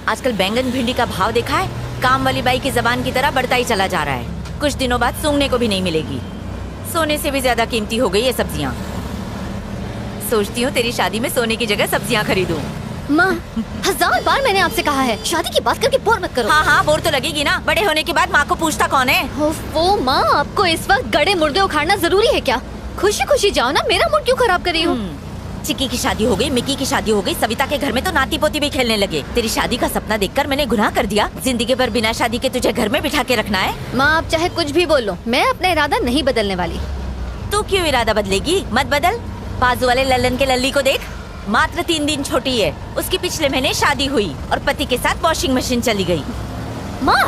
आजकल बैंगन भिंडी का भाव देखा है? काम वाली बाई की जबान की तरह बढ़ता ही चला जा रहा है। कुछ दिनों बाद सूंघने को भी नहीं मिलेगी। सोने से भी ज्यादा कीमती हो गई है सब्जियाँ। सोचती हूँ तेरी शादी में सोने की जगह सब्जियाँ खरीदूं। माँ, 1000 बार मैंने आपसे कहा है शादी की बात करके बोर मत करो। हाँ हाँ, बोर तो लगेगी ना। बड़े होने के बाद माँ को पूछता कौन है? वो माँ, आपको इस वक्त गड़े मुर्दे उखाड़ना जरूरी है क्या? खुशी खुशी जाओ ना, मेरा मूड क्यों खराब कर रही हो? चिक्की की शादी हो गई, मिक्की की शादी हो गई, सविता के घर में तो नाती पोती भी खेलने लगे। तेरी शादी का सपना देखकर मैंने गुनाह कर दिया। जिंदगी भर बिना शादी के तुझे घर में बिठा के रखना है? माँ, आप चाहे कुछ भी बोल लो, मैं अपना इरादा नहीं बदलने वाली। तू क्यों इरादा बदलेगी? मत बदल। बाजू वाले लल्लन के लल्ली को देख, मात्र 3 दिन छोटी है। उसकी पिछले महीने शादी हुई और पति के साथ वॉशिंग मशीन चली गई। माँ,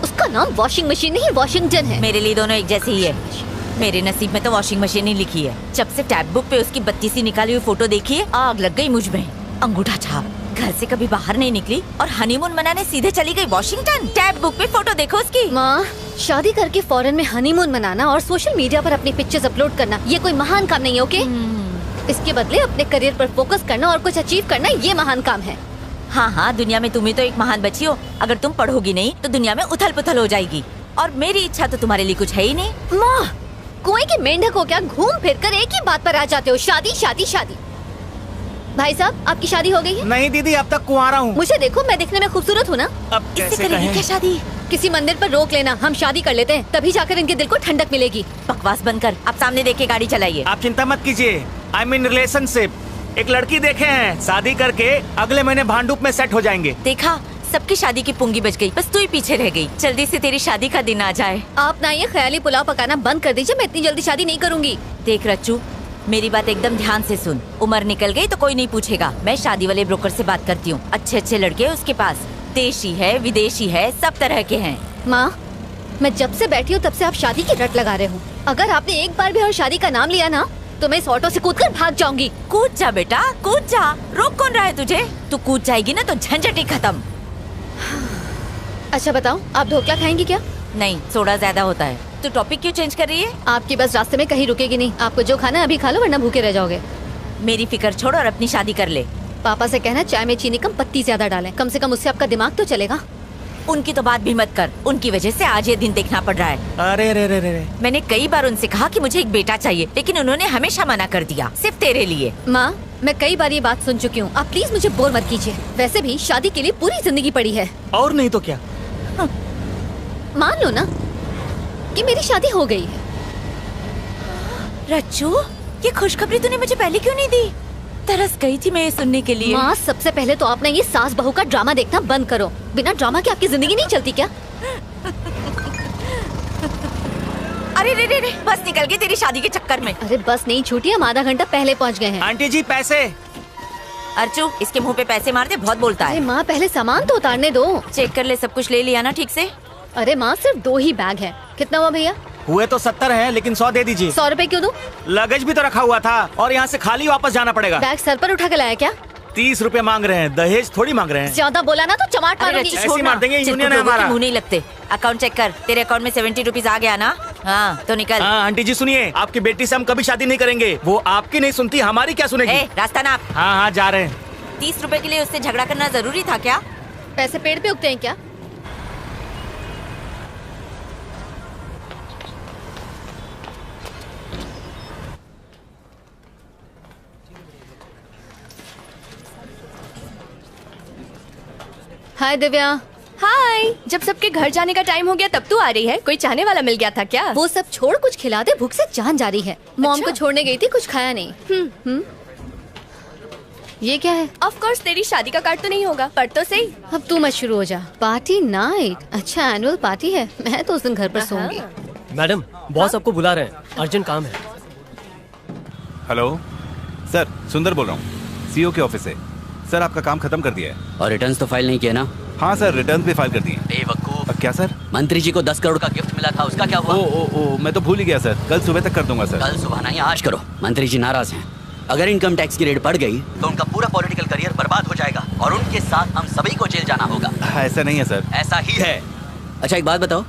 उसका नाम वॉशिंग मशीन नहीं वॉशिंगटन है। मेरे लिए दोनों एक जैसे ही है। मेरे नसीब में तो वॉशिंग मशीन ही लिखी है। जब से टैब बुक पे उसकी 32 निकाली हुई फोटो देखी है, आग लग गई मुझ में। अंगूठा छाप, घर से कभी बाहर नहीं निकली और हनीमून मनाने सीधे चली गई वॉशिंगटन। टैब बुक पे फोटो देखो उसकी। माँ, शादी करके फॉरेन में हनीमून मनाना और सोशल मीडिया पर अपनी पिक्चर्स अपलोड करना ये कोई महान काम नहीं है, ओके? इसके बदले अपने करियर पर फोकस करना और कुछ अचीव करना ये महान काम है। हाँ हाँ, दुनिया में तुम ही तो एक महान बच्ची हो। अगर तुम पढ़ोगी नहीं तो दुनिया में उथल पुथल हो जाएगी। और मेरी इच्छा तो तुम्हारे लिए कुछ है ही नहीं। माँ, कुएं के मेंढक हो क्या? घूम फिर कर एक ही बात पर आ जाते हो, शादी शादी शादी। भाई साहब, आपकी शादी हो गई है? नहीं दीदी, अब तक कुंवारा हूँ। मुझे देखो, मैं दिखने में खूबसूरत हूँ ना? अब कैसे करेंगे क्या शादी? किसी मंदिर पर रोक लेना, हम शादी कर लेते हैं, तभी जाकर इनके दिल को ठंडक मिलेगी। बकवास बंद कर, आप सामने देख के गाड़ी चलाइए। आप चिंता मत कीजिए, आई मीन रिलेशनशिप। एक लड़की देखे हैं, शादी करके अगले महीने भांडुप में सेट हो जाएंगे। देखा, सबकी शादी की पुंगी बच गई, बस तू ही पीछे रह गई। जल्दी से तेरी शादी का दिन आ जाए। आप ना ये ख्याली पुलाव पकाना बंद कर दीजिए, मैं इतनी जल्दी शादी नहीं करूँगी। देख रच्चू, मेरी बात एकदम ध्यान से सुन। उम्र निकल गई तो कोई नहीं पूछेगा। मैं शादी वाले ब्रोकर से बात करती हूँ। अच्छे अच्छे लड़के उसके पास, देशी है विदेशी है, सब तरह के हैं। माँ, मैं जब से बैठी हूँ तब से आप शादी की रट लगा रहे हो। अगर आपने एक बार भी और शादी का नाम लिया ना तो मैं इस ऑटो से कूदकर भाग जाऊंगी। कूद जा बेटा, कूद जा। रोक कौन रहा है तुझे? तू कूद जाएगी ना तो झंझट ही खत्म। अच्छा बताओ, आप ढोकला खाएंगी क्या? नहीं, सोडा ज्यादा होता है। तू टॉपिक क्यों चेंज कर रही है? आपकी बस रास्ते में कहीं रुकेगी नहीं। आपको जो खाना है अभी खा लो, वरना भूखे रह जाओगे। मेरी फिक्र छोड़ और अपनी शादी कर ले। पापा से कहना चाय में चीनी कम, पत्ती ज्यादा डालें। कम से कम उससे आपका दिमाग तो चलेगा। उनकी तो बात भी मत कर, उनकी वजह से आज ये दिन देखना पड़ रहा है। अरे रे रे रे। मैंने कई बार उनसे कहा कि मुझे एक बेटा चाहिए, लेकिन उन्होंने हमेशा मना कर दिया, सिर्फ तेरे लिए। माँ, मैं कई बार ये बात सुन चुकी हूँ, आप प्लीज मुझे बोर मत कीजिए। वैसे भी शादी के लिए पूरी जिंदगी पड़ी है। और नहीं तो क्या? मान लो ना कि मेरी शादी हो गई है। रच्चू, ये खुशखबरी तूने मुझे पहले क्यों नहीं दी? तरस गई थी मैं ये सुनने के लिए। माँ, सबसे पहले तो आपने ये सास बहू का ड्रामा देखना बंद करो। बिना ड्रामा के आपकी जिंदगी नहीं चलती क्या? अरे रे रे रे, बस निकल गई तेरी शादी के चक्कर में। अरे बस नहीं छूटी, हम आधा घंटा पहले पहुँच गए हैं। आंटी जी पैसे। अर्चू, इसके मुंह पे पैसे मार दे, बहुत बोलता अरे है। माँ, पहले सामान तो उतारने दो। चेक कर ले, सब कुछ ले लिया ना ठीक से? अरे माँ, सिर्फ 2 ही बैग है। कितना हुआ भैया? हुए तो 70 हैं, लेकिन 100 दे दीजिए। 100 रुपए क्यों दूं? लगेज भी तो रखा हुआ था और यहाँ से खाली वापस जाना पड़ेगा। बैग सर पर उठा के लाया क्या? 30 रुपए मांग रहे हैं, दहेज थोड़ी मांग रहे हैं। ज्यादा बोला ना तो चमाट मारूंगी। रच्चू, ऐसे छोड़ ही ना। मार देंगे, यूनियन है चिरकुट लोगों के हमारा। मुंह नहीं लगते। अकाउंट चेक कर, तेरे अकाउंट में 70 रुपीज आ गया ना? हाँ तो निकल। हाँ आंटी जी सुनिए, आपकी बेटी से हम कभी शादी नहीं करेंगे। वो आपकी नहीं सुनती, हमारी क्या सुनेगी? रास्ता नाप। हाँ हाँ जा रहे हैं। 30 रुपए के लिए उससे झगड़ा करना जरूरी था क्या? पैसे पेड़ पे उगते हैं क्या? हाय दिव्या। हाय, जब सबके घर जाने का टाइम हो गया तब तू आ रही है? कोई चाहने वाला मिल गया था क्या? वो सब छोड़, कुछ खिला दे, भूख से जान जा रही है। मॉम को छोड़ने गई थी, कुछ खाया नहीं। ये क्या है? ऑफ कोर्स तेरी शादी का कार्ड तो नहीं होगा, पर तो सही। अब तू मत शुरू हो जा। Party night? अच्छा, एनुअल पार्टी है। मैं तो उस दिन घर पर सोऊंगी। मैडम, बॉस आपको बुला रहे हैं, अर्जेंट काम है। हेलो सर, सुंदर बोल रहा हूँ, सीईओ के ऑफिस से। सर आपका काम खत्म कर दिया है। और रिटर्न्स तो फाइल नहीं किया ना? हाँ सर, रिटर्न्स भी फाइल कर दिए। बेवकूफ। क्या सर? मंत्री जी को 10 करोड़ का गिफ्ट मिला था, उसका क्या हुआ? ओ, मैं तो भूल ही गया सर। कल सुबह तक कर दूंगा सर। कल सुबह नहीं, आज करो। मंत्री जी नाराज हैं। अगर इनकम टैक्स की रेट बढ़ गई तो उनका पूरा पॉलिटिकल करियर बर्बाद हो जाएगा और उनके साथ हम सभी को जेल जाना होगा। ऐसा नहीं है सर। ऐसा ही है। अच्छा एक बात बताओ,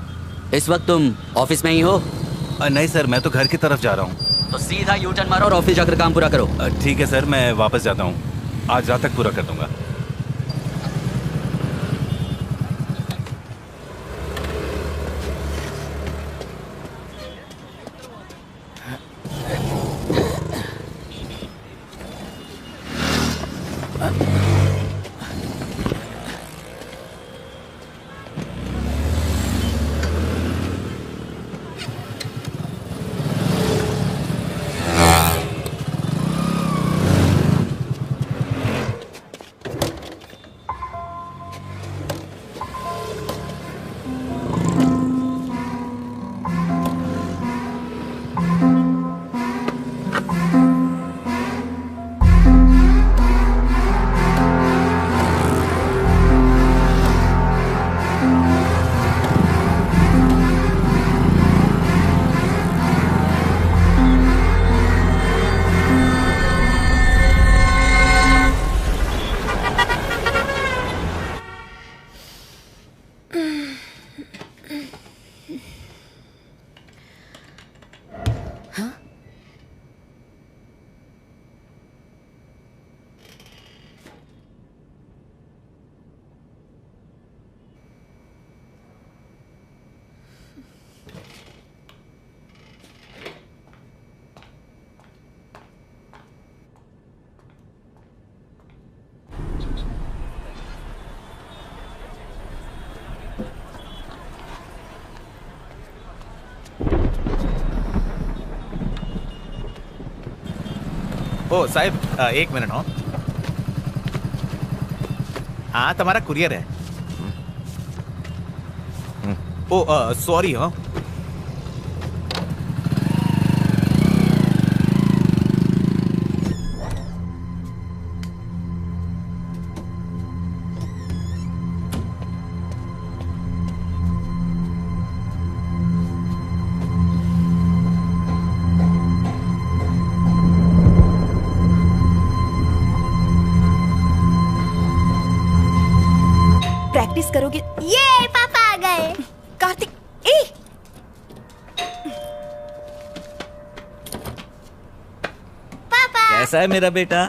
इस वक्त तुम ऑफिस में ही हो? नहीं सर, मैं तो घर की तरफ जा रहा हूँ। तो सीधा यू टर्न मारो और ऑफिस जाकर काम पूरा करो। ठीक है सर, मैं वापस जाता हूँ। आज रात तक पूरा कर दूंगा। ओ साहब, एक मिनट हो। हाँ, तुम्हारा कुरियर है। ओ सॉरी। हाँ, प्रैक्टिस करोगे? ये पापा आ गए। कार्तिक, ए पापा, कैसा है मेरा बेटा?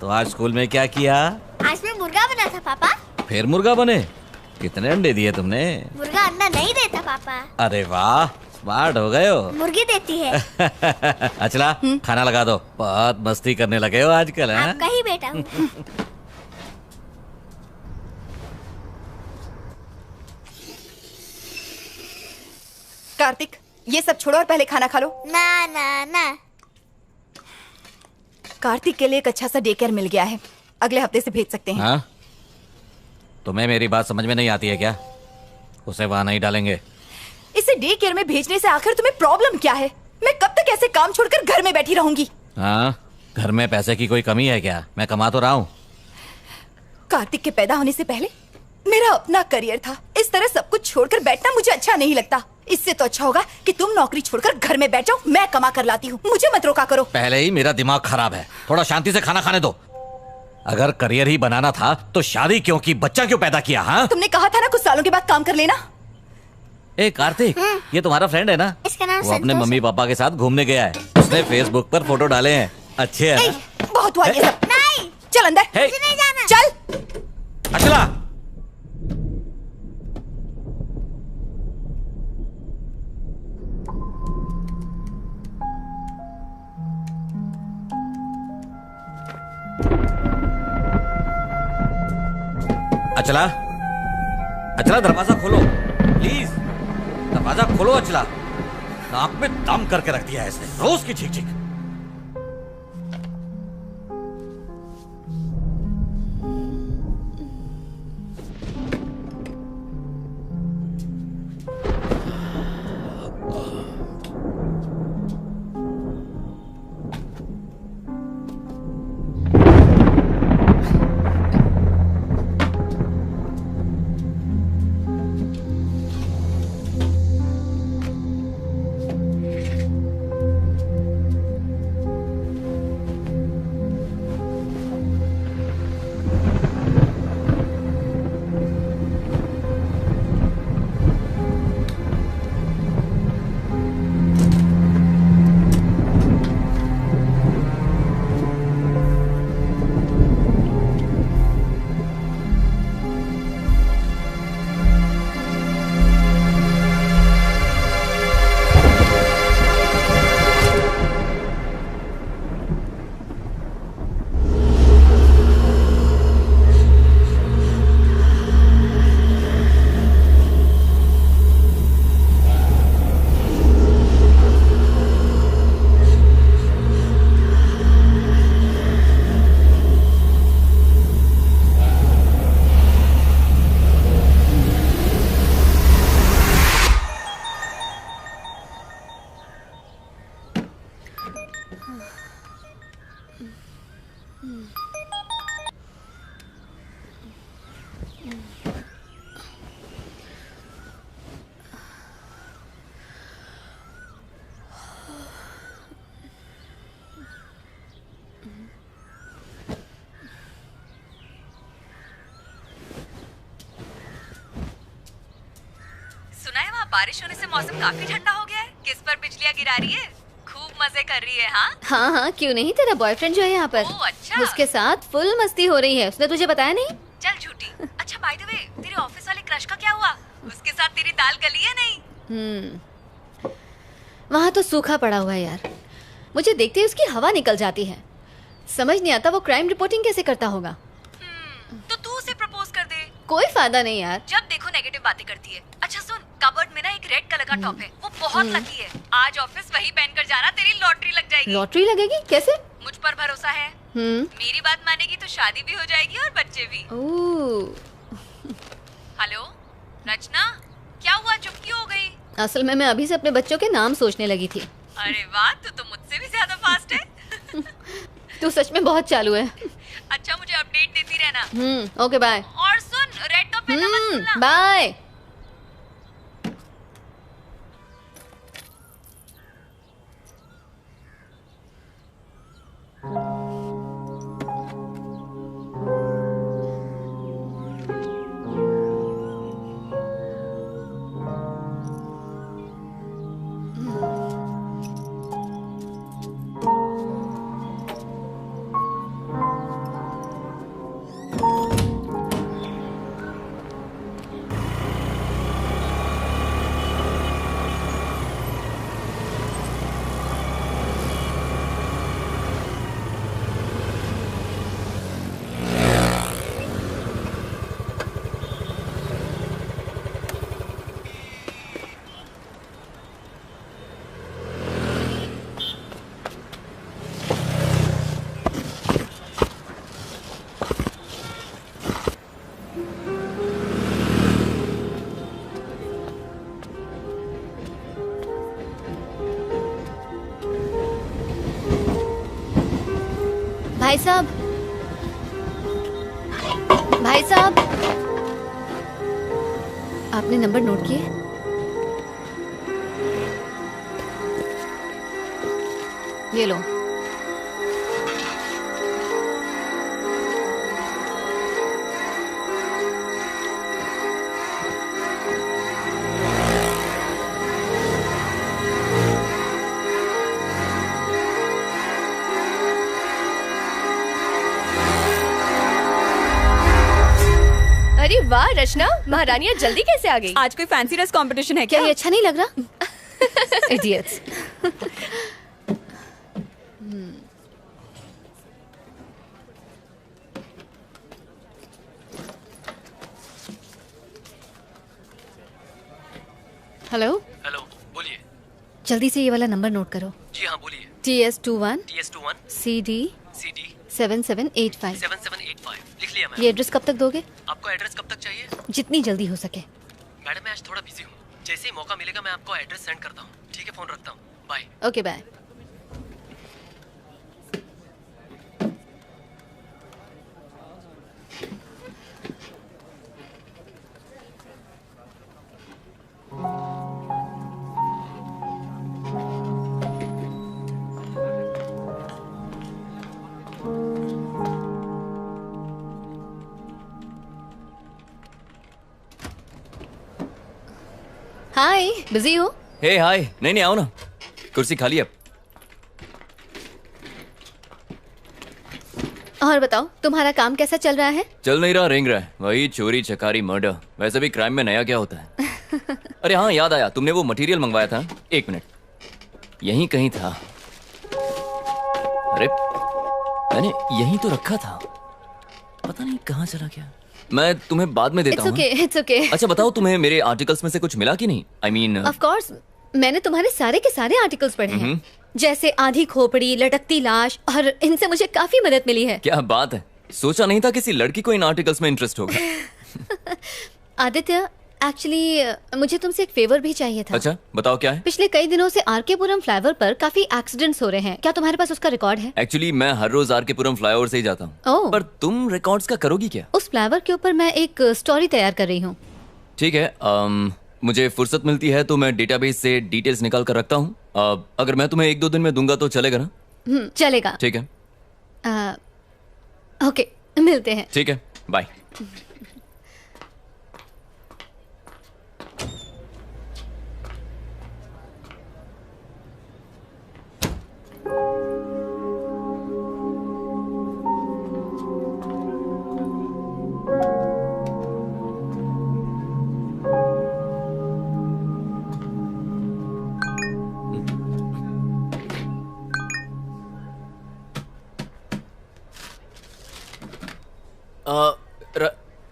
तो आज स्कूल में क्या किया? आज मैं मुर्गा बना था पापा। फिर मुर्गा बने? कितने अंडे दिए तुमने? मुर्गा अंडा नहीं देता पापा, अरे वाह, स्मार्ट हो गए हो। मुर्गी देती है। अचला, खाना लगा दो। बहुत मस्ती करने लगे हो आजकल। हैं? आपका ही बेटा हूँ। कार्तिक, ये सब छोड़ो और पहले खाना खा लो। ना ना ना, कार्तिक के लिए एक अच्छा सा डे केयर मिल गया है, अगले हफ्ते से भेज सकते हैं। हाँ? तुम्हें मेरी बात समझ में नहीं आती है क्या? उसे वहां नहीं डालेंगे। इसे डे केयर में भेजने से आखिर तुम्हें प्रॉब्लम क्या है? मैं कब तक ऐसे काम छोड़कर घर में बैठी रहूंगी? हाँ, घर में पैसे की कोई कमी है क्या? मैं कमा तो रहा हूँ। कार्तिक के पैदा होने से पहले मेरा अपना करियर था। इस तरह सब कुछ छोड़कर बैठना मुझे अच्छा नहीं लगता। इससे तो अच्छा होगा कि तुम नौकरी छोड़कर घर में बैठ जाओ, मैं कमा कर लाती हूँ। मुझे मत रोका करो। पहले ही मेरा दिमाग खराब है, थोड़ा शांति से खाना खाने दो। अगर करियर ही बनाना था तो शादी क्यों की, बच्चा क्यों पैदा किया? हाँ, तुमने कहा था ना कुछ सालों के बाद काम कर लेना। ए कार्तिक, ये तुम्हारा फ्रेंड है ना? इसका नाम वो अपने संतोष मम्मी पापा के साथ घूमने गया है। उसने फेसबुक पर फोटो डाले हैं, अच्छे हैं। बहुत हुआ ये सब। नहीं, चल अंदर। हे। मुझे नहीं जाना। चल। अचला, अचला, अचला दरवाजा खोलो प्लीज। दरवाजा खोलो अचला। नाक में दम करके रख दिया है इसने, रोज की चीख चीख। सुना है वहाँ बारिश होने से मौसम काफी ठंडा हो गया है। किस पर बिजलियाँ गिरा रही है? खूब मजे कर रही है। हाँ हाँ हाँ, क्यों नहीं। तेरा बॉयफ्रेंड जो है यहाँ पर, ओह, अच्छा। उसके साथ फुल मस्ती हो रही है। उसने तुझे बताया नहीं? चल झूठी। अच्छा बाय द वे, तेरे ऑफिस वाले क्रश का क्या हुआ? उसके साथ तेरी दाल गली है नहीं? वहाँ तो सूखा पड़ा हुआ है यार। मुझे देखते ही उसकी हवा निकल जाती है। समझ नहीं आता वो क्राइम रिपोर्टिंग कैसे करता होगा। तो तू उसे प्रपोज कर दे। कोई फायदा नहीं यार। जब देखो नेगेटिव बातें करती है। अच्छा सुन, कबर्ड में ना एक रेड कलर का टॉप है, वो बहुत लकी है। आज ऑफिस वही पहनकर जाना, तेरी लॉटरी लग जाएगी। लॉटरी लगेगी? कैसे? मुझ पर भरोसा है। मेरी बात मानेगी तो शादी भी हो जाएगी और बच्चे भी। हेलो रचना, क्या हुआ, चुप क्यों हो गई? असल में मैं अभी से अपने बच्चों के नाम सोचने लगी थी। अरे वाह, तू तो मुझसे भी ज्यादा फास्ट है। तू सच में बहुत चालू है। अच्छा, मुझे अपडेट देती रहना। Okay bye. और सुन, रेड टॉप पहनना मत भूलना। बाय। भाई साहब, भाई साहब, आपने नंबर नोट किए? ये लो। अरे वाह रचना, महारानियां जल्दी कैसे आ गई? आज कोई फैंसी ड्रेस कंपटीशन है क्या ये अच्छा नहीं लग रहा? इडियट्स। हेलो हेलो, बोलिए। जल्दी से ये वाला नंबर नोट करो। जी हाँ, बोलिए। TS21 CD 7785। 7785 लिख लिया मैम। ये एड्रेस कब तक दोगे? आपको एड्रेस कब तक चाहिए? जितनी जल्दी हो सके। मैडम मैं आज थोड़ा बिजी हूँ, जैसे ही मौका मिलेगा मैं आपको एड्रेस सेंड करता हूँ। ठीक है, फोन रखता हूँ, bye. Okay bye. Hi, busy हो? हे हाय, नहीं आओ ना, कुर्सी खाली अब। और बताओ, तुम्हारा काम कैसा चल रहा है? चल नहीं रहा, रेंग रहा है, वही चोरी चकारी मर्डर। वैसे भी क्राइम में नया क्या होता है? अरे हाँ, याद आया, तुमने वो मटेरियल मंगवाया था। एक मिनट, यहीं कहीं था। अरे मैंने यहीं तो रखा था, पता नहीं कहाँ चला गया। मैं तुम्हें बाद में देता हूँ। It's okay. अच्छा बताओ, तुम्हें मेरे आर्टिकल्स में से कुछ मिला कि नहीं? I mean, Of course, मैंने तुम्हारे सारे के सारे आर्टिकल्स पढ़े हैं, जैसे आधी खोपड़ी, लटकती लाश, और इनसे मुझे काफी मदद मिली है। क्या बात है, सोचा नहीं था किसी लड़की को इन आर्टिकल्स में इंटरेस्ट होगा। आदित्य, एक्चुअली मुझे तुमसे एक फेवर भी चाहिए था। अच्छा बताओ, क्या है? पिछले कई दिनों से आरकेपुरम फ्लाईओवर पर काफी एक्सीडेंट्स हो रहे हैं, क्या तुम्हारे पास उसका रिकॉर्ड है? एक्चुअली मैं हर रोज आरकेपुरम फ्लाईओवर से ही जाता हूँ। पर तुम रिकॉर्ड्स का करोगी क्या? उस फ्लाईओवर के ऊपर मैं एक स्टोरी तैयार कर रही हूँ। ठीक है, मुझे फुर्सत मिलती है तो मैं डेटाबेस से डिटेल्स निकाल कर रखता हूँ। अगर मैं तुम्हें 1-2 दिन में दूंगा तो चलेगा ना? चलेगा। ठीक है, ओके, मिलते हैं। ठीक है, बाय।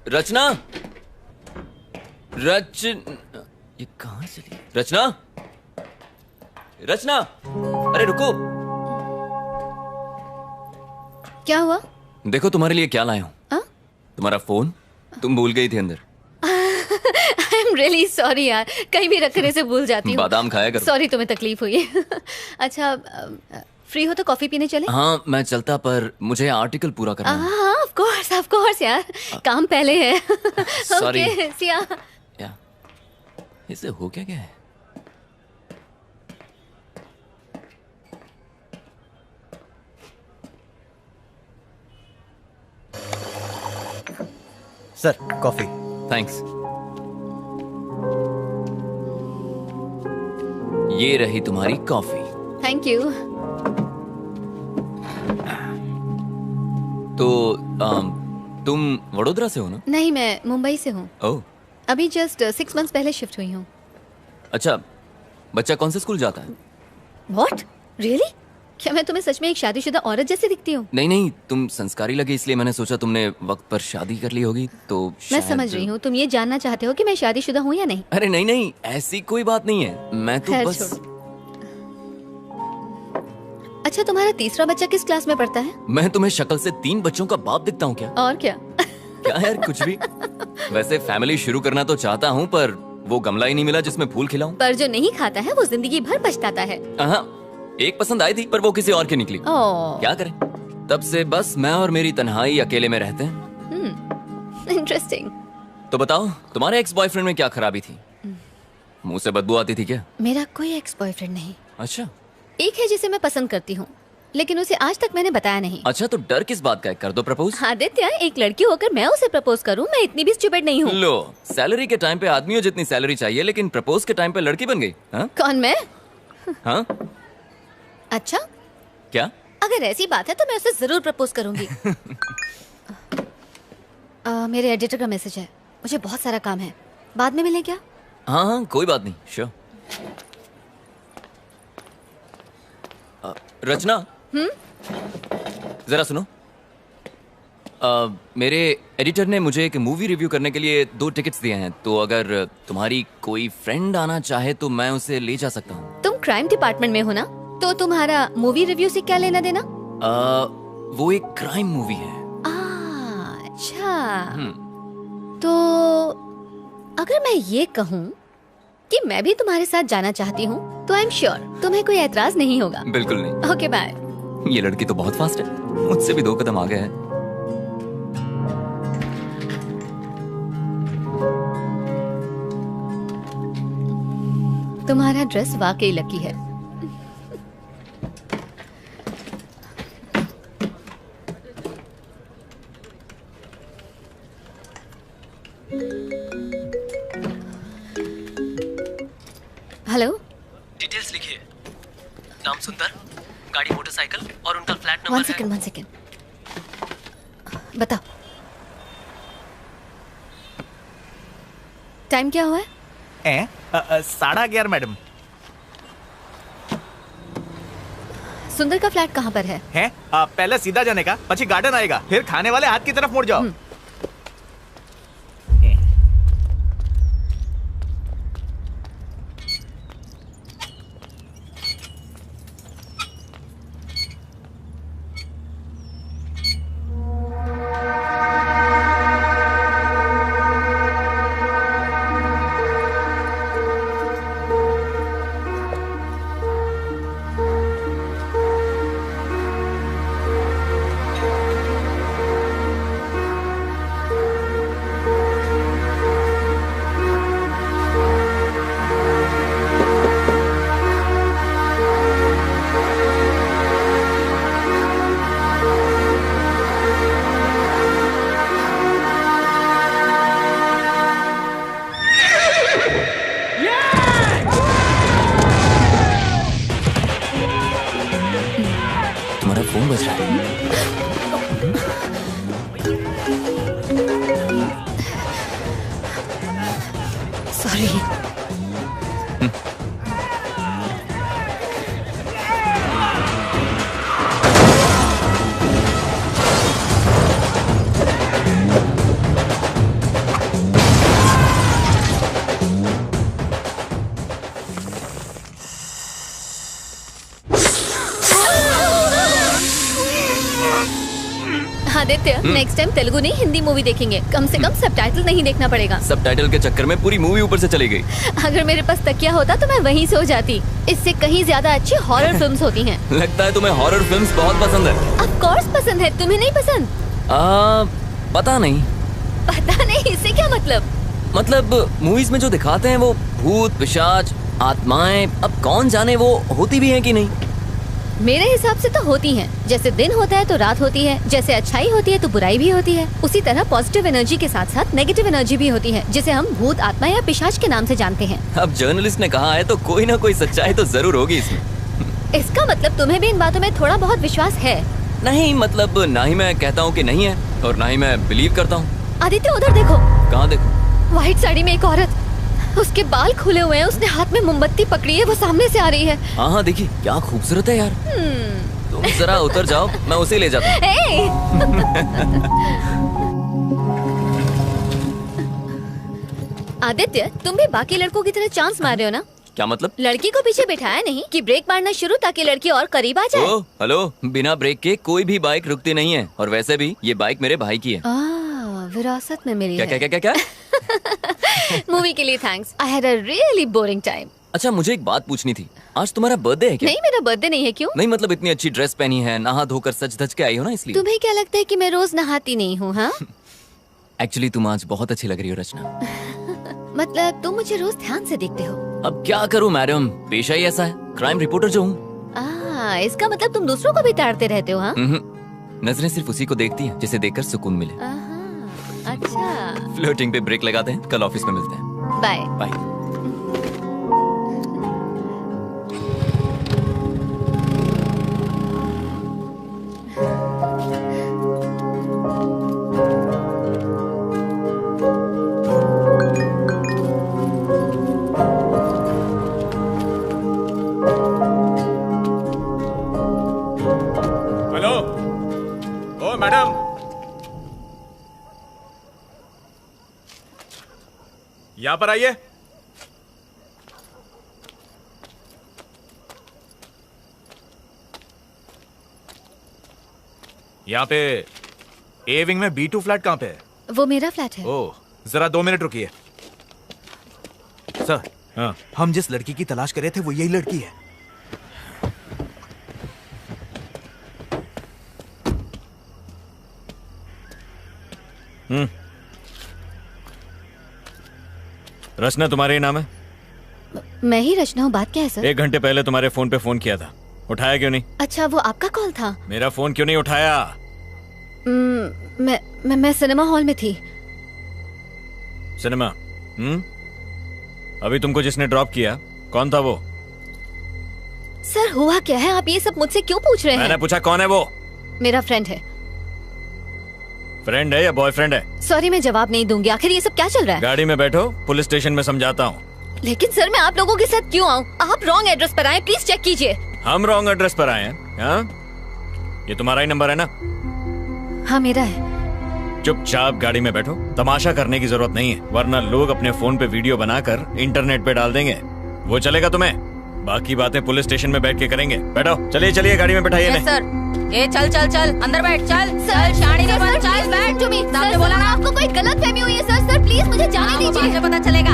रचना, ये कहाँ चली? रचना, रचना, अरे रुको। क्या हुआ? देखो तुम्हारे लिए क्या लाया हूँ। हाँ? तुम्हारा फोन तुम भूल गई थी अंदर। आई एम रियली सॉरी यार, कहीं भी रखने से भूल जाती हूँ। बादाम खाया करो। सॉरी तुम्हें तकलीफ हुई। अच्छा फ्री हो तो कॉफी पीने चले? हाँ मैं चलता, पर मुझे आर्टिकल पूरा करना है। हाँ ऑफ कोर्स यार, काम पहले है। Sorry. ओके सिया। या इसे हो क्या है? Sir coffee. थैंक्स। ये रही तुम्हारी कॉफी। Thank you. तो तुम वडोदरा से हो ना? नहीं, मैं मुंबई से हूँ। ओह अभी जस्ट 6 months पहले शिफ्ट हुई हूँ। अच्छा, बच्चा कौन से स्कूल जाता है? What really? क्या मैं तुम्हें सच में एक शादीशुदा औरत जैसी दिखती हूँ? नहीं, तुम संस्कारी लगे इसलिए मैंने सोचा तुमने वक्त पर शादी कर ली होगी तो मैं शायद... समझ रही हूँ, तुम ये जानना चाहते हो कि मैं शादीशुदा हूँ या नहीं? अरे नहीं, ऐसी कोई बात नहीं है। मैं तो खैर बस... छोड़ो। अच्छा तुम्हारा तीसरा बच्चा किस क्लास में पढ़ता है? मैं तुम्हें शक्ल से 3 बच्चों का बाप दिखता हूँ क्या? और क्या? क्या यार, कुछ भी। वैसे फैमिली शुरू करना तो चाहता हूँ, पर वो गमला ही नहीं मिला जिसमें फूल खिलाऊं। पर जो नहीं खाता है वो जिंदगी भर पछताता है। हाँ, एक पसंद आई थी पर वो किसी और की निकली। ओह। क्या करें, तब से बस मैं और मेरी तन्हाई अकेले में रहते हैं। इंटरेस्टिंग। तो बताओ, तुम्हारे एक्स बॉयफ्रेंड में क्या खराबी थी? मुंह से बदबू आती थी क्या? मेरा कोई एक्स बॉयफ्रेंड नहीं। अच्छा। एक है जिसे मैं पसंद करती हूँ, लेकिन उसे आज तक मैंने बताया नहीं। अच्छा, तो डर किस बात का है? कर दो प्रपोज। आदित्य, एक लड़की होकर मैं उसे प्रपोज करूँ? मैं इतनी भी स्टूपिड नहीं हूँ। लो, सैलरी के टाइम पे आदमियों जितनी सैलरी चाहिए, लेकिन प्रपोज के टाइम पे लड़की बन गई। हाँ? कौन, मैं? हाँ? अच्छा, क्या? अगर ऐसी बात है तो मैं उसे जरूर प्रपोज करूंगी। मेरे एडिटर का मैसेज है, मुझे बहुत सारा काम है, बाद में मिलें क्या? हाँ, कोई बात नहीं, श्योर। रचना, जरा सुनो। मेरे एडिटर ने मुझे एक मूवी रिव्यू करने के लिए 2 टिकट्स दिए हैं, तो अगर तुम्हारी कोई फ्रेंड आना चाहे तो मैं उसे ले जा सकता हूँ। तुम क्राइम डिपार्टमेंट में हो ना, तो तुम्हारा मूवी रिव्यू से क्या लेना देना? वो एक क्राइम मूवी है। अच्छा, तो अगर मैं ये कहूँ कि मैं भी तुम्हारे साथ जाना चाहती हूँ तो आई एम श्योर तुम्हें कोई एतराज नहीं होगा। बिल्कुल नहीं। Okay bye. ये लड़की तो बहुत फास्ट है, मुझसे भी 2 कदम आगे है। तुम्हारा ड्रेस वाकई लकी है। हेलो, डिटेल्स लिखिए। नाम सुंदर, गाड़ी मोटरसाइकिल और उनका फ्लैट नंबर 1 सेकंड। बताओ टाइम क्या हुआ है? 11:30 मैडम। सुंदर का फ्लैट कहाँ पर है? पहले सीधा जाने का, પછી गार्डन आएगा, फिर खाने वाले हाथ की तरफ मुड़ जाओ। तुम्हारा फोन बज रहा है। Sorry. Aditya, next time Telugu नहीं हिंदी मूवी देखेंगे। कम से कम सबटाइटल नहीं देखना पड़ेगा। सबटाइटल के चक्कर में पूरी मूवी ऊपर से चली गई। अगर मेरे पास तकिया होता तो मैं वहीं सो जाती। इससे कहीं ज्यादा अच्छी हॉरर फिल्म्स होती हैं। लगता है तुम्हें हॉरर फिल्म्स बहुत पसंद है। ऑफ कोर्स पसंद है, तुम्हें नहीं पसंद? पता नहीं। पता नहीं, इससे क्या मतलब? मतलब मूवीज में जो दिखाते हैं वो भूत, पिशाच, आत्माएं, अब कौन जाने वो होती भी हैं कि नहीं। मेरे हिसाब से तो होती हैं। जैसे दिन होता है तो रात होती है, जैसे अच्छाई होती है तो बुराई भी होती है, उसी तरह पॉजिटिव एनर्जी के साथ साथ नेगेटिव एनर्जी भी होती है, जिसे हम भूत, आत्मा या पिशाच के नाम से जानते हैं। अब जर्नलिस्ट ने कहा है तो कोई ना कोई सच्चाई तो जरूर होगी इसमें। इसका मतलब तुम्हें भी इन बातों में थोड़ा बहुत विश्वास है? नहीं, मतलब ना ही मैं कहता हूँ कि नहीं है और ना ही मैं बिलीव करता हूँ। आदित्य उधर देखो। कहाँ देखो? व्हाइट साड़ी में एक औरत, उसके बाल खुले हुए हैं, उसने हाथ में मोमबत्ती पकड़ी है, वो सामने से आ रही है। हाँ हाँ देखिए, क्या खूबसूरत है यार। तुम जरा उतर जाओ, मैं उसे ले जाता हूँ। आदित्य, तुम भी बाकी लड़कों की तरह चांस मार रहे हो ना? क्या मतलब? लड़की को पीछे बिठाया नहीं कि ब्रेक मारना शुरू ताकि लड़की और करीब आ जाए। ओ, हेलो, बिना ब्रेक के कोई भी बाइक रुकती नहीं है, और वैसे भी ये बाइक मेरे भाई की है। विरासत में मिली क्या, है। क्या क्या क्या क्या? मूवी के लिए thanks. I had a really boring time. अच्छा, मुझे एक बात पूछनी थी। आज तुम्हारा बर्थडे है क्या? नहीं, मेरा बर्थडे नहीं है। क्यों? नहीं मतलब इतनी अच्छी ड्रेस पहनी है, नहा धोकर सज धज के आई हो ना, इसलिए। तुम्हें क्या लगता है कि मैं रोज नहाती नहीं हूँ? हाँ एक्चुअली तुम आज बहुत अच्छी लग रही हो रचना। मतलब तुम मुझे रोज ध्यान से देखते हो? अब क्या करूं मैडम, पेशा ही ऐसा है, क्राइम रिपोर्टर जो हूँ। इसका मतलब तुम दूसरों को भी ताड़ते रहते हो? हाँ, नजरें सिर्फ उसी को देखती हैं जिसे देखकर सुकून मिले। अच्छा, फ्लर्टिंग पे ब्रेक लगाते हैं, कल ऑफिस में मिलते हैं। Bye bye. हेलो, ओ मैडम, यहाँ पर आइए। यहाँ पे ए विंग में B2 फ्लैट कहाँ पे है? वो मेरा फ्लैट है। ओह, जरा 2 मिनट रुकिए। सर, हाँ, हम जिस लड़की की तलाश कर रहे थे वो यही लड़की है। रचना तुम्हारे ही नाम है? मैं ही रचना हूँ। बात क्या है सर? 1 घंटे पहले तुम्हारे फोन पे फोन किया था, उठाया क्यों नहीं? अच्छा, वो आपका कॉल था? मेरा फोन क्यों नहीं उठाया? मैं सिनेमा हॉल में थी। सिनेमा? अभी तुमको जिसने ड्रॉप किया कौन था वो? सर हुआ क्या है? आप ये सब मुझसे क्यों पूछ रहे हैं? मैंने पूछा कौन है वो? मेरा फ्रेंड है। फ्रेंड है या बॉयफ्रेंड है? सॉरी, मैं जवाब नहीं दूंगी। आखिर ये सब क्या चल रहा है? गाड़ी में बैठो, पुलिस स्टेशन में समझाता हूँ। लेकिन सर, मैं आप लोगों के साथ क्यों आऊँ? आप रॉन्ग एड्रेस पर आए, प्लीज चेक कीजिए। हम रॉन्ग एड्रेस पर आए हैं? हाँ? ये तुम्हारा ही नंबर है ना? हाँ, मेरा है। चुपचाप गाड़ी में बैठो, तमाशा करने की जरूरत नहीं है, वरना लोग अपने फोन पे वीडियो बनाकर इंटरनेट पे डाल देंगे। वो चलेगा तुम्हें? बाकी बातें पुलिस स्टेशन में बैठ के करेंगे। बैठो, चलिए चलिए गाड़ी में बैठाइए। Yes sir. ए चल चल चल अंदर बैठ, चल चल शानी ने बन, चल बैठ। सर, बोला ना आपको कोई गलतफहमी हुई है। सर प्लीज मुझे जाने दीजिए। मुझे पता चलेगा।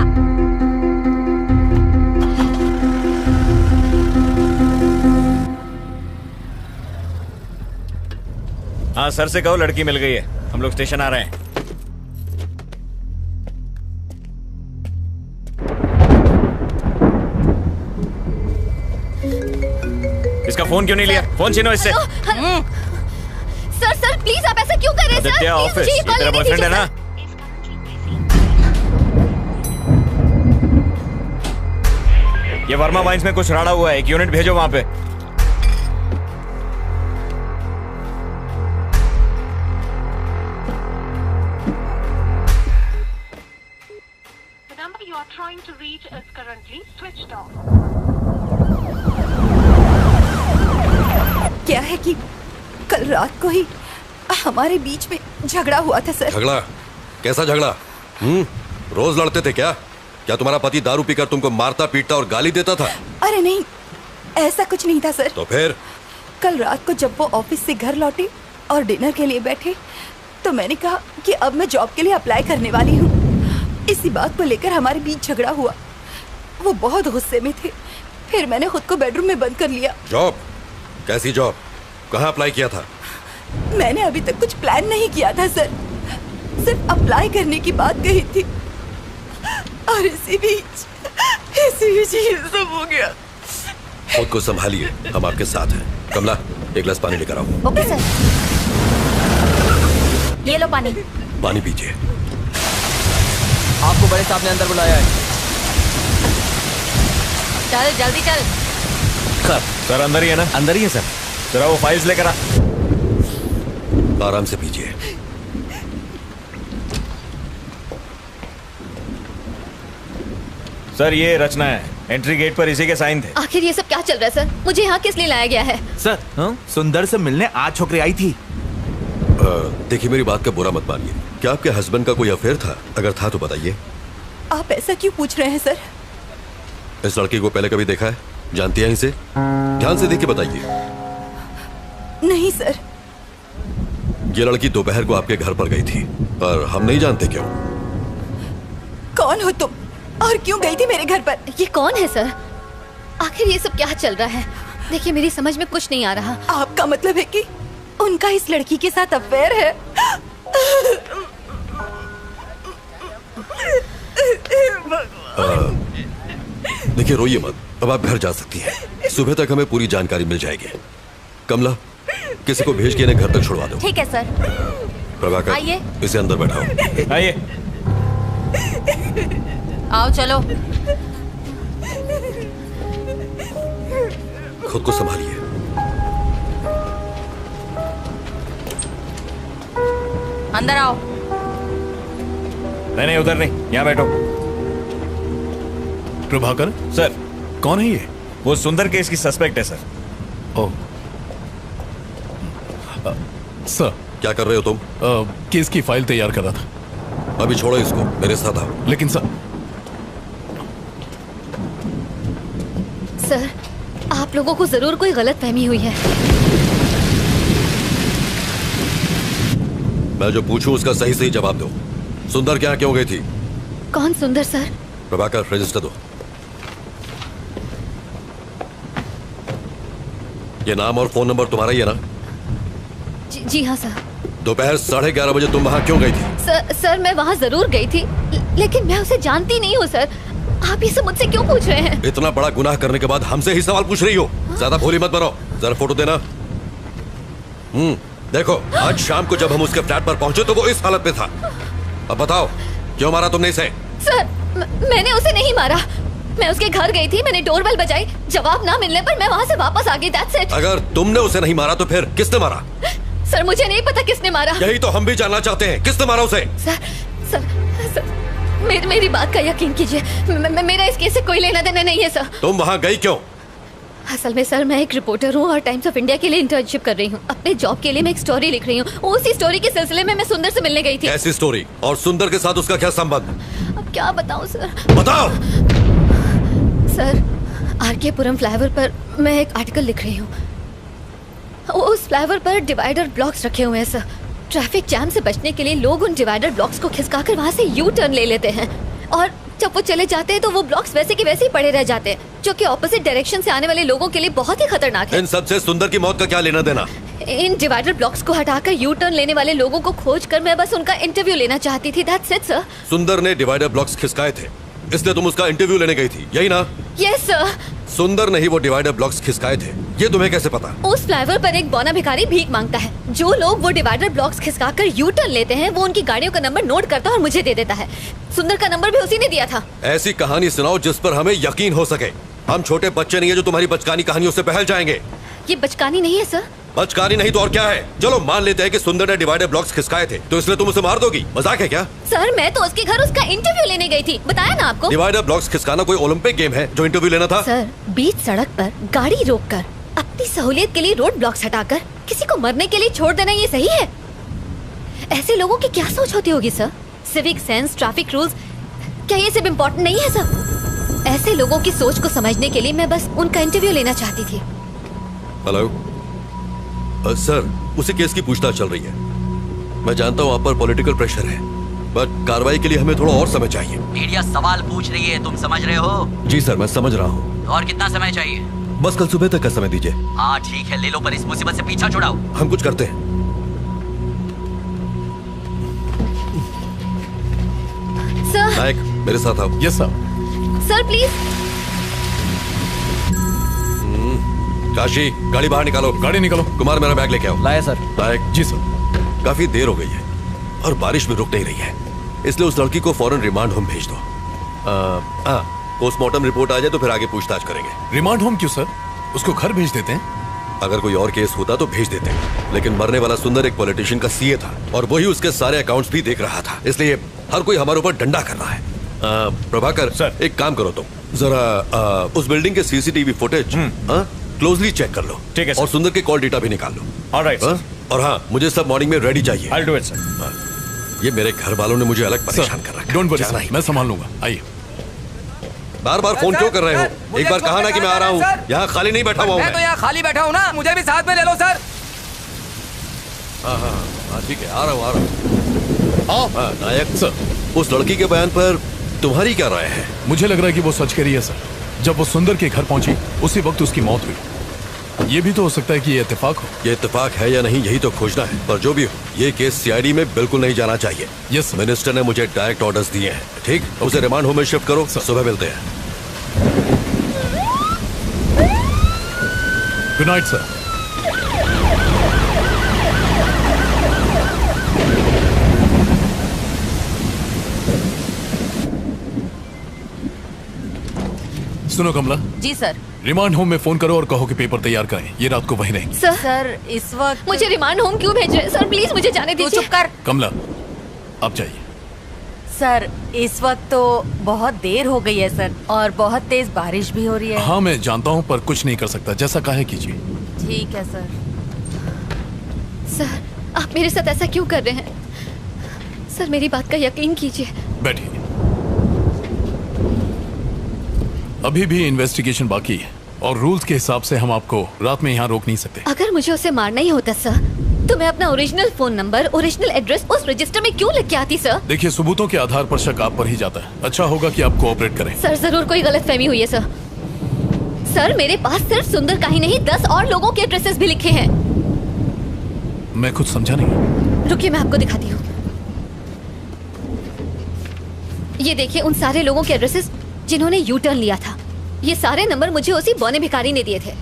हाँ, सर से कहो लड़की मिल गई है, हम लोग स्टेशन आ रहे हैं। इसका फोन क्यों नहीं लिया? फोन छीनो इससे। सर प्लीज, आप ऐसा क्यों कर रहे हैं? सर ऑफिस, ये तेरा बॉयफ्रेंड है ना? ये वर्मा वाइन्स में कुछ राड़ा हुआ है, एक यूनिट भेजो वहां पे। क्या है कि कल रात को ही हमारे बीच में झगड़ा हुआ था सर। झगड़ा? कैसा झगड़ा? रोज लड़ते थे क्या? क्या तुम्हारा पति दारू पीकर तुमको मारता पीटता और गाली देता था? अरे नहीं, ऐसा कुछ नहीं था सर। तो फिर? कल रात को जब वो ऑफिस से घर लौटे और डिनर के लिए बैठे तो मैंने कहा कि अब मैं जॉब के लिए अप्लाई करने वाली हूँ। इसी बात को लेकर हमारे बीच झगड़ा हुआ। वो बहुत गुस्से में थे। फिर मैंने खुद को बेडरूम में बंद कर लिया। जॉब? कैसी जॉब? कहाँ अप्लाई किया था? मैंने अभी तक कुछ प्लान नहीं किया था सर, सिर्फ अप्लाई करने की बात कही थी और इसी बीच ये सब हो गया। खुद को संभालिए, हम आपके साथ हैं। कमला, एक गिलास पानी लेकर आओ। Okay sir. ये लो पानी। पानी पीजिए। आपको बड़े साहब ने अंदर बुलाया है। चल जल्दी चल। सर अंदर ही है ना? अंदर ही है सर। जरा वो फाइल्स लेकर आ। आराम से पीजिए। सर ये रचना है, एंट्री गेट पर इसी के साइन थे। आखिर ये सब क्या चल रहा है सर? मुझे यहाँ किस लिए लाया गया है? सर सुंदर से मिलने आज छोकरी आई थी। देखिए मेरी बात का बुरा मत मानिए। क्या आपके हस्बैंड का कोई अफेयर था? अगर था तो बताइए। आप ऐसा क्यों पूछ रहे हैं सर? इस लड़की को पहले कभी देखा है? जानती हैं इसे? ध्यान से देख के बताइए। नहीं सर। ये लड़की दोपहर को आपके घर पर गई थी, पर हम नहीं जानते क्यों। कौन हो तुम और क्यों गई थी मेरे घर पर? ये कौन है सर? आखिर ये सब क्या चल रहा है? देखिए मेरी समझ में कुछ नहीं आ रहा। आपका मतलब है कि उनका इस लड़की के साथ अफेयर है? देखिए रोइए मत, अब आप घर जा सकती हैं। सुबह तक हमें पूरी जानकारी मिल जाएगी। कमला, किसी को भेज के इन्हें घर तक छुड़वा दो। ठीक है सर। प्रभाकर, आइए। इसे अंदर बैठाओ। आइए। आओ चलो। खुद को संभालिए। अंदर आओ। नहीं उधर नहीं, यहाँ बैठो। प्रभाकर सर। कौन है ये? वो सुंदर केस की सस्पेक्ट है सर। Oh sir. क्या कर रहे हो तुम? केस की फाइल तैयार कर रहा था। अभी छोड़ो इसको, मेरे साथ आओ। लेकिन सर आप लोगों को जरूर कोई गलत फहमी हुई है। मैं जो पूछूं उसका सही सही जवाब दो। सुंदर क्या क्यों गई थी? कौन सुंदर सर? प्रभाकर, रजिस्टर दो। ये नाम और फोन नंबर तुम्हारा ही है ना? जी हाँ सर। दोपहर 11:30 बजे तुम वहाँ क्यों गई थी? सर मैं वहाँ जरूर गई थी, लेकिन मैं उसे जानती नहीं हूँ सर। आप ये सब मुझसे क्यों पूछ रहे हैं? इतना बड़ा गुनाह करने के बाद हमसे ही सवाल पूछ रही हो? ज्यादा भोली मत बनो। जरा फोटो देना। देखो, आज शाम को जब हम उसके फ्लैट पर पहुंचे तो वो इस हालत में था। अब बताओ, क्यों मारा तुमने इसे? सर मैंने उसे नहीं मारा। मैं उसके घर गई थी, मैंने डोरबेल बजाई, जवाब ना मिलने पर मैं वहाँ से वापस आ गई। That's it। अगर तुमने उसे नहीं मारा तो फिर किसने मारा? सर मुझे नहीं पता किसने मारा। यही तो हम भी जानना चाहते हैं, किसने मारा उसे? सर मेरी बात का यकीन कीजिए, मेरा इस केस से कोई लेना देना नहीं है सर। तुम वहाँ गई क्यों? असल में सर मैं एक रिपोर्टर हूँ और टाइम्स ऑफ इंडिया के लिए इंटर्नशिप कर रही हूँ। अपने जॉब के लिए मैं एक स्टोरी लिख रही हूँ। उसी स्टोरी के सिलसिले में मैं सुंदर से मिलने गई थी। ऐसी स्टोरी? और सुंदर के साथ उसका क्या संबंध? अब क्या बताऊँ सर? बताओ। सर आरके पुरम फ्लाईओवर पर मैं एक आर्टिकल लिख रही हूँ। उस फ्लाईओवर पर डिवाइडर ब्लॉक्स रखे हुए हैं सर। ट्रैफिक जैम से बचने के लिए लोग उन डिवाइडर ब्लॉक्स को खिसकाकर वहाँ से यू टर्न ले लेते हैं और जब वो चले जाते हैं तो वो ब्लॉक्स वैसे के वैसे ही पड़े रह जाते हैं, जो कि ऑपोजिट डायरेक्शन से आने वाले लोगों के लिए बहुत ही खतरनाक है। इन सबसे सुंदर की मौत का क्या लेना देना? इन डिवाइडर ब्लॉक्स को हटाकर यू टर्न लेने वाले लोगों को खोजकर मैं बस उनका इंटरव्यू लेना चाहती थी। That's it, sir। सुंदर ने डिवाइडर ब्लॉक्स खिसकाए थे, इसलिए तुम उसका इंटरव्यू लेने गई थी, यही ना? Yes sir. सुंदर ने ही वो डिवाइडर ब्लॉक्स खिसकाए थे, ये तुम्हें कैसे पता? उस फ्लाईओवर पर एक बौना भिखारी भीख मांगता है। जो लोग वो डिवाइडर ब्लॉक्स खिसकाकर यू टर्न लेते हैं वो उनकी गाड़ियों का नंबर नोट करता है और मुझे दे देता है। सुंदर का नंबर भी उसी ने दिया था। ऐसी कहानी सुनाओ जिस पर हमें यकीन हो सके। हम छोटे बच्चे नहीं है जो तुम्हारी बचकानी कहानियों से बहल जाएंगे। ये बचकानी नहीं है सर। बचकानी नहीं तो और क्या है? चलो मान लेते हैं कि सुंदर ने डिवाइडर ब्लॉक्स खिसकाए थे, तो इसलिए तुम उसे मार दोगी? मजाक है क्या? सर मैं तो उसके घर उसका इंटरव्यू लेने गई थी, बताया ना आपको। डिवाइडर ब्लॉक्स खिसकाना कोई ओलंपिक गेम है जो इंटरव्यू लेना था? सर बीच सड़क पर गाड़ी रोककर अपनी सहूलियत के लिए रोड ब्लॉक्स हटाकर किसी को मरने के लिए छोड़ देना ये सही है? ऐसे लोगों की क्या सोच होती होगी sir? Civic sense, traffic rules, क्या ये सब इम्पोर्टेंट नहीं है सर? ऐसे लोगों की सोच को समझने के लिए मैं बस उनका इंटरव्यू लेना चाहती थी। हेलो सर, उसी केस की पूछताछ चल रही है। मैं जानता हूँ आप पर पॉलिटिकल प्रेशर है, बट कार्रवाई के लिए हमें थोड़ा और समय चाहिए। मीडिया सवाल पूछ रही है, तुम समझ रहे हो? जी सर, मैं समझ रहा हूँ। और कितना समय चाहिए? बस कल सुबह तक का समय दीजिए। हाँ ठीक है, ले लो, पर इस मुसीबत से पीछा छुड़ाओ। हम कुछ करते हैं। सर। नायक, मेरे साथ आओ। Yes sir. Sir please. Kashi, गाड़ी बाहर निकालो। गाड़ी निकालो। कुमार, मेरा बैग लेके आओ। लाया सर। नायक। जी सर। काफी देर हो गई है और बारिश भी रुक नहीं रही है, इसलिए उस लड़की को फौरन रिमांड होम भेज दो। पोस्टमार्टम रिपोर्ट आ जाए तो फिर आगे पूछताछ करेंगे। रिमांड होम क्यों सर? उसको घर भेज देते हैं। अगर कोई और केस होता तो भेज देते, लेकिन मरने वाला सुंदर एक पॉलिटिशियन का सीए था और वही उसके सारे अकाउंट्स भी देख रहा था, इसलिए हर कोई हमारे ऊपर डंडा कर रहा है। प्रभाकर सर, एक काम करो तुम जरा उस बिल्डिंग के सीसीटीवी फुटेज क्लोजली चेक कर लो। ठीक है और सुंदर के कॉल डेटा भी निकाल लो। Alright sir. और हाँ, मुझे सब मॉर्निंग में रेडी चाहिए। I'll do it, sir. ये मेरे घर वालों ने मुझे अलग परेशान कर रखा है। डोंट वरी सर, मैं संभाल लूंगा। आइए। बार बार फोन क्यों कर रहे हो? एक बार कहा ना कि मैं आ रहा हूँ। यहाँ खाली नहीं बैठा हुआ हूँ मैं तो यहाँ खाली बैठा हूँ ना, मुझे भी साथ में ले लो सर। हाँ ठीक है, आ रहा हूँ। आओ। नायक सर, उस लड़की के बयान पर तुम्हारी क्या राय है? मुझे लग रहा है कि वो सच कह रही है सर। जब वो सुंदर के घर पहुंची उसी वक्त उसकी मौत हुई। ये भी तो हो सकता है कि ये इत्तेफाक हो। ये इत्तेफाक है या नहीं, यही तो खोजना है। पर जो भी हो, ये केस सीआईडी में बिल्कुल नहीं जाना चाहिए। यस, मिनिस्टर ने मुझे डायरेक्ट ऑर्डर्स दिए हैं। ठीक, उसे रिमांड होम में शिफ्ट करो। सुबह मिलते हैं। Good night sir. सुनो कमला। जी सर। रिमांड होम में फोन करो और कहो कि पेपर तैयार करें। ये रात को वहीं रहेंगे। सर इस वक्त मुझे रिमांड होम क्यों भेज रहे हैं? सर प्लीज मुझे जाने दीजिए। चुप कर। कमला, आप जाइए। सर इस वक्त तो बहुत देर हो गई है सर, और बहुत तेज बारिश भी हो रही है। हाँ मैं जानता हूँ, पर कुछ नहीं कर सकता। जैसा कहे कीजिए। ठीक है सर। सर आप मेरे साथ ऐसा क्यों कर रहे हैं? सर मेरी बात का यकीन कीजिए। बैठिए। अभी भी इन्वेस्टिगेशन बाकी है और रूल्स के हिसाब से हम आपको रात में यहाँ रोक नहीं सकते। अगर मुझे उसे मारना ही होता सर, तो मैं अपना original phone number, original address उस रजिस्टर में क्यों लिख के आती सर? देखिए, सबूतों के आधार पर शक आप पर ही जाता है। अच्छा होगा कि आप कोऑपरेट करें। सर जरूर कोई गलतफहमी हुई है सर। सर मेरे पास सिर्फ सुंदर का ही नहीं 10 और लोगों के एड्रेसेस भी लिखे हैं। मैं कुछ समझा नहीं। रुकिए मैं आपको दिखाती हूँ। ये देखिए उन सारे लोगों के एड्रेसेस जिन्होंने यू टर्न लिया था। ये सारे नंबर मुझे उसी बौने भिखारी ने दिए थे।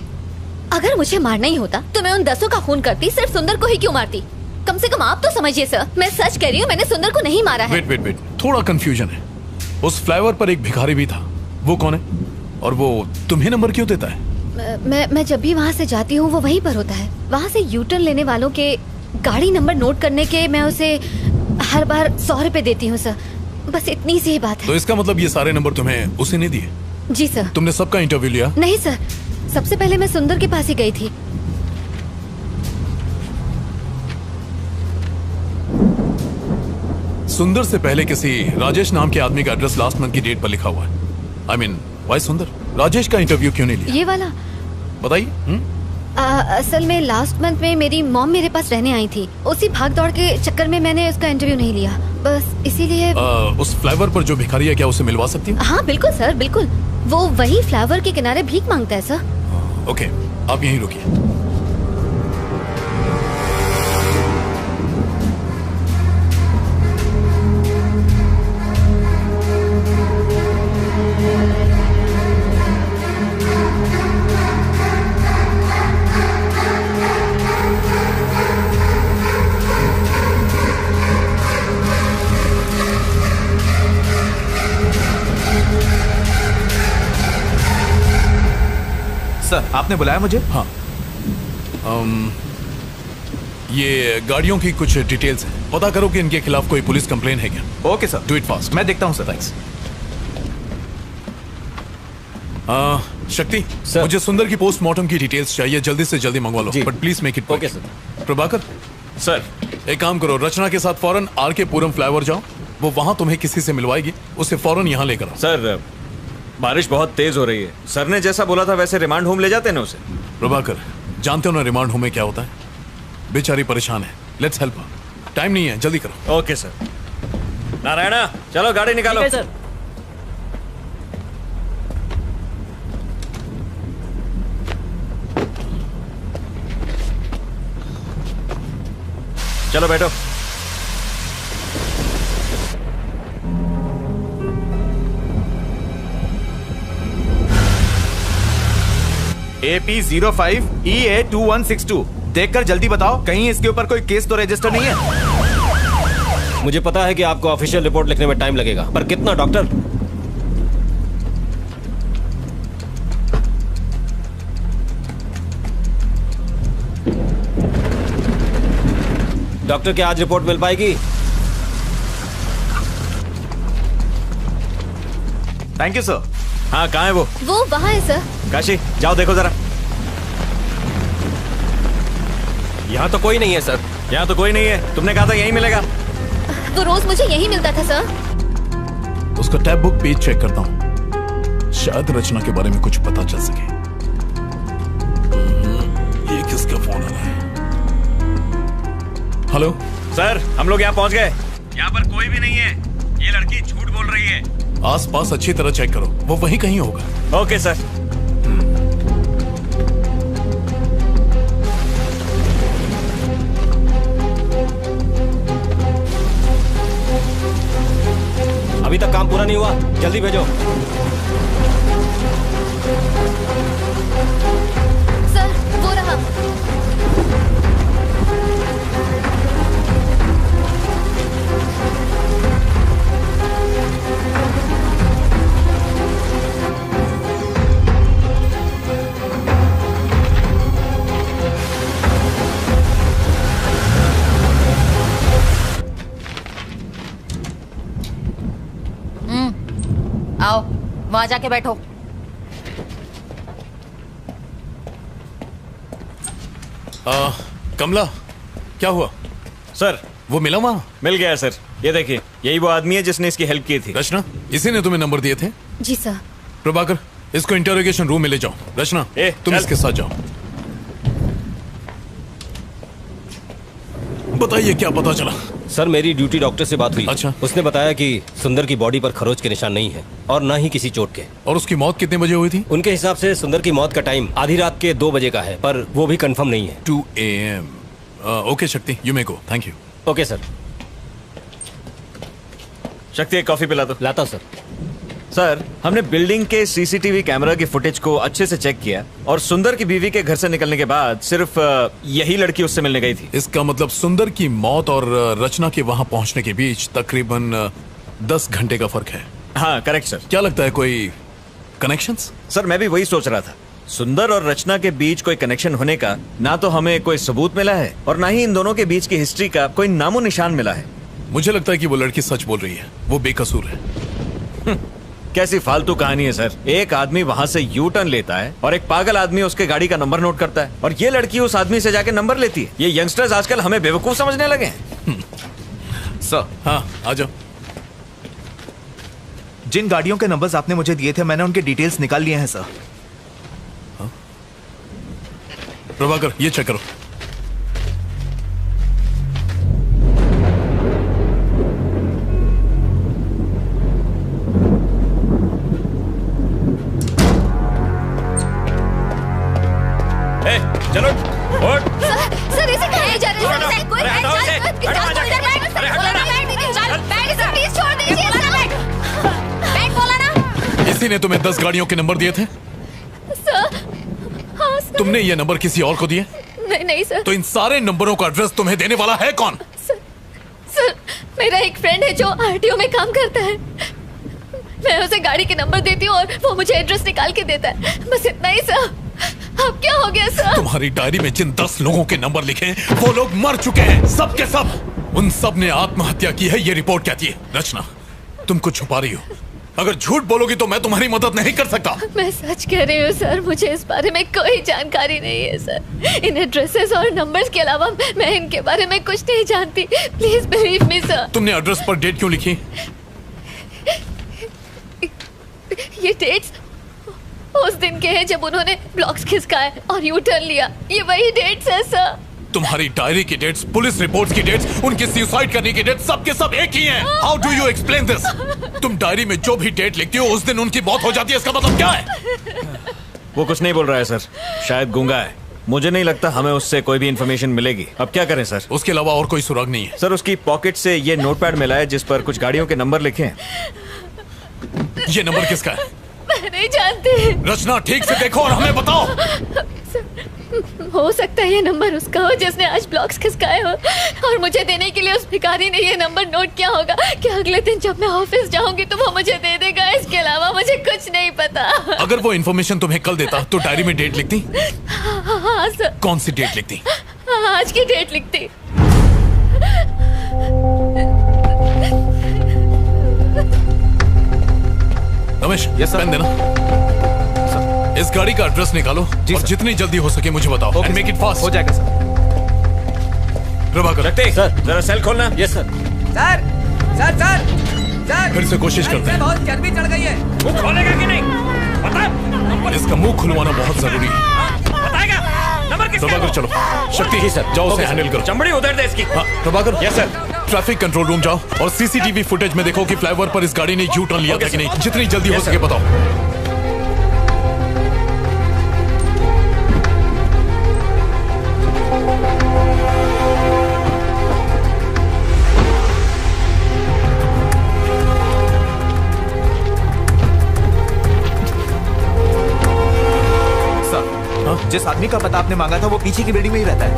अगर मुझे मारना ही होता तो मैं उन 10 का खून करती, सिर्फ सुंदर को ही क्यों मारती? कम से कम आप तो समझिए सर, मैं सच कह रही हूँ, मैंने सुंदर को नहीं मारा है। वेट, थोड़ा कंफ्यूजन है। उस फ्लाईओवर पर एक भिखारी भी था, वो कौन है? और वो तुम्हें नंबर क्यों देता है? मैं जब भी वहाँ से जाती हूँ वो वहीं पर होता है। वहाँ से यू टर्न लेने वालों के गाड़ी नंबर नोट करने के मैं उसे हर बार 100 रुपए देती हूँ सर। बस इतनी सी ही बात है। तो इसका मतलब ये सारे नंबर तुम्हें उसे नहीं दिए? जी सर। तुमने सबका इंटरव्यू लिया? नहीं सर, सबसे पहले मैं सुंदर के पास ही गई थी। सुंदर से पहले किसी राजेश नाम के आदमी का एड्रेस लास्ट मंथ की डेट पर लिखा हुआ है। I mean, why सुंदर? राजेश का इंटरव्यू क्यों नहीं लिया? ये वाला बताइए। असल में लास्ट मंथ में मेरी मॉम मेरे पास रहने आई थी। उसी भाग दौड़ के चक्कर में मैंने उसका इंटरव्यू नहीं लिया, बस इसीलिए। उस फ्लाईओवर पर जो भिखारी है, क्या उसे मिलवा सकती हूँ? हाँ बिल्कुल सर, बिल्कुल। वो वही फ्लाईओवर के किनारे भीख मांगता है सर। ओके, आप यहीं रुकिए। सर, आपने बुलाया मुझे? हाँ। ये गाड़ियों की कुछ डिटेल्स हैं। पता करो कि इनके खिलाफ कोई पुलिस कंप्लेन है क्या। Okay sir, do it fast. मैं देखता हूँ सर। थैंक्स। शक्ति, मुझे सुंदर की पोस्टमार्टम की डिटेल्स चाहिए, जल्दी से जल्दी मंगवा लो, but please make it. Okay sir. Prabhakar sir, एक काम करो, रचना के साथ फौरन आर के पुरम फ्लाईओवर जाओ। वो वहां तुम्हें किसी से मिलवाएगी, उसे फौरन यहाँ लेकर आओ। सर बारिश बहुत तेज हो रही है। सर ने जैसा बोला था वैसे रिमांड होम ले जाते ना उसे। प्रभाकर, जानते हो ना रिमांड होम में क्या होता है? बेचारी परेशान है, लेट्स हेल्प हर। टाइम नहीं है, जल्दी करो। Okay sir. नारायणा चलो गाड़ी निकालो। ठीक है सर। चलो बैठो। AP05EA2162 देखकर जल्दी बताओ, कहीं इसके ऊपर कोई केस तो रजिस्टर नहीं है? मुझे पता है कि आपको ऑफिशियल रिपोर्ट लिखने में टाइम लगेगा, पर कितना डॉक्टर? डॉक्टर क्या आज रिपोर्ट मिल पाएगी? Thank you sir. हाँ कहाँ है वो? वो वहाँ है सर। काशी जाओ देखो जरा। यहाँ तो कोई नहीं है सर। यहाँ तो कोई नहीं है, तुमने कहा था यहीं मिलेगा। वो रोज मुझे यही मिलता था सर। उसका टैब बुक पेज चेक करता हूँ, शायद रचना के बारे में कुछ पता चल सके। ये किसका फोन आ रहा है? हेलो सर, हम लोग यहाँ पहुँच गए। यहाँ पर कोई भी नहीं है, ये लड़की झूठ बोल रही है। आसपास अच्छी तरह चेक करो, वो वहीं कहीं होगा। Okay sir. अभी तक काम पूरा नहीं हुआ, जल्दी भेजो। सर वो रहा। आओ वहां जाके बैठो। कमला क्या हुआ? सर वो मिला वहाँ? मिल गया सर, ये देखिए यही वो आदमी है जिसने इसकी हेल्प की थी। रचना, इसी ने तुम्हें नंबर दिए थे? जी सर। प्रभाकर, इसको इंटरोगेशन रूम में ले जाओ। रचना तुम इसके साथ जाओ। बताइए क्या पता चला? सर मेरी ड्यूटी डॉक्टर से बात हुई। अच्छा। उसने बताया कि सुंदर की बॉडी पर खरोच के निशान नहीं है और ना ही किसी चोट के। और उसकी मौत कितने बजे हुई थी? उनके हिसाब से सुंदर की मौत का टाइम आधी रात के 2 बजे का है, पर वो भी कंफर्म नहीं है। 2 AM। ओके शक्ति, you may go. Thank you. Okay sir. शक्ति एक कॉफी पिला दो। लाता हूं सर। सर हमने बिल्डिंग के सीसीटीवी कैमरा की फुटेज को अच्छे से चेक किया और सुंदर की बीवी के घर से निकलने के बाद सिर्फ यही लड़की उससे मिलने गई थी। इसका मतलब सुंदर की मौत और रचना के वहां पहुंचने के बीच तकरीबन 10 घंटे का फर्क है। हाँ करेक्ट सर। क्या लगता है कोई कनेक्शंस? सर मैं भी वही सोच रहा था, सुंदर और रचना के बीच कोई कनेक्शन होने का ना तो हमें कोई सबूत मिला है और ना ही इन दोनों के बीच की हिस्ट्री का कोई नामो निशान मिला है। मुझे लगता है कि वो लड़की सच बोल रही है, वो बेकसूर है। कैसी फालतू कहानी है सर। एक आदमी वहाँ से यू टर्न लेता है और एक पागल आदमी उसके गाड़ी का नंबर नोट करता है और ये लड़की उस आदमी से जाके नंबर लेती है। ये यंगस्टर्स आजकल हमें बेवकूफ समझने लगे हैं। सर हाँ आ जाओ। जिन गाड़ियों के नंबर्स आपने मुझे दिए थे मैंने उनके डिटेल्स निकाल लिए हैं सर। प्रभाकर ये चेक करो। चलो सर इसे कहाँ ले जा रहे हैं? सर कोई बैठ सर प्लीज छोड़ दीजिए। बैठ बोला ना। इसी ने तुम्हें 10 गाड़ियों के नंबर दिए थे? सर हाँ सर। तुमने ये नंबर किसी और को दिए? नहीं सर। तो इन सारे नंबरों का एड्रेस तुम्हें देने वाला है कौन? सर मेरा एक फ्रेंड है जो आरटीओ में काम करता है। मैं उसे गाड़ी के नंबर देती हूँ और वो मुझे एड्रेस निकाल के देता है, बस इतना ही सर। अब क्या हो गया सर? तुम्हारी डायरी में जिन 10 लोगों के नंबर लिखे हैं वो लोग मर चुके हैं, सब के सब। उन सब ने आत्महत्या की है, ये रिपोर्ट कहती है। रचना तुम कुछ छुपा रही हो, अगर झूठ बोलोगी तो मैं तुम्हारी मदद नहीं कर सकता। मैं सच कह रही हूँ सर, मुझे इस बारे में कोई जानकारी नहीं है सर। इन एड्रेसेस और नंबर्स के अलावा मैं इनके बारे में कुछ नहीं जानती। Please believe me sir. तुमने एड्रेस पर डेट क्यों लिखी? ये डेट्स उस दिन के हैं जब उन्होंने ब्लॉक्स खिसकाए और यू टर्न लिया। ये वही डेट्स है सर। तुम्हारी डायरी की डेट्स, पुलिस रिपोर्ट्स की डेट्स, उनकी सुसाइड करने की डेट सबके सब एक ही हैं। How do you explain this? तुम डायरी में जो भी डेट लिखती हो उस दिन उनकी मौत हो जाती है, इसका मतलब क्या है? वो कुछ नहीं बोल रहा है सर, शायद गूंगा है। मुझे नहीं लगता हमें उससे कोई भी इंफॉर्मेशन मिलेगी। अब क्या करें सर? उसके अलावा और कोई सुराग नहीं है? सर उसकी पॉकेट से ये नोटपैड मिला है जिस पर कुछ गाड़ियों के नंबर लिखे हैं। ये नंबर किसका है? मैं नहीं जानती। रचना ठीक से देखो और हमें बताओ। हो सकता है ये नंबर उसका हो जिसने आज ब्लॉक्स खिसकाए हो, और मुझे देने के लिए उस भिखारी ने ये नंबर नोट किया होगा कि अगले दिन जब मैं ऑफिस जाऊंगी तो वो मुझे दे देगा। इसके अलावा मुझे कुछ नहीं पता। अगर वो इन्फॉर्मेशन तुम्हें कल देता तो डायरी में डेट लिखती? हाँ सर। कौन सी डेट लिखती? आज की डेट लिखती। रमेश, पेन देना। इस गाड़ी का एड्रेस निकालो और जितनी जल्दी हो सके मुझे बताओ। And make it fast. हो जाएगा सर। प्रभाकर, सर जरा सेल खोलना। Yes sir. Sir sir sir sir फिर से कोशिश करते हैं। बहुत चर्बी चढ़ गई है। मुंह खोलेगा कि नहीं? बता। इसका मुंह खुलवाना बहुत जरूरी है। बताएगा नंबर किसका? प्रभाकर चलो। शक्ति ही सर, जाओ उसे हैंडल करो। चमड़ी उधर दे इसकी। हाँ Prabhakar. Yes sir. Traffic control room जाओ और सीसीटीवी फुटेज में देखो कि फ्लाईओवर पर इस गाड़ी ने यू टर्न लिया था कि नहीं। जितनी जल्दी हो सके बताओ। जिस आदमी का पता आपने मांगा था वो पीछे की बिल्डिंग में ही रहता है।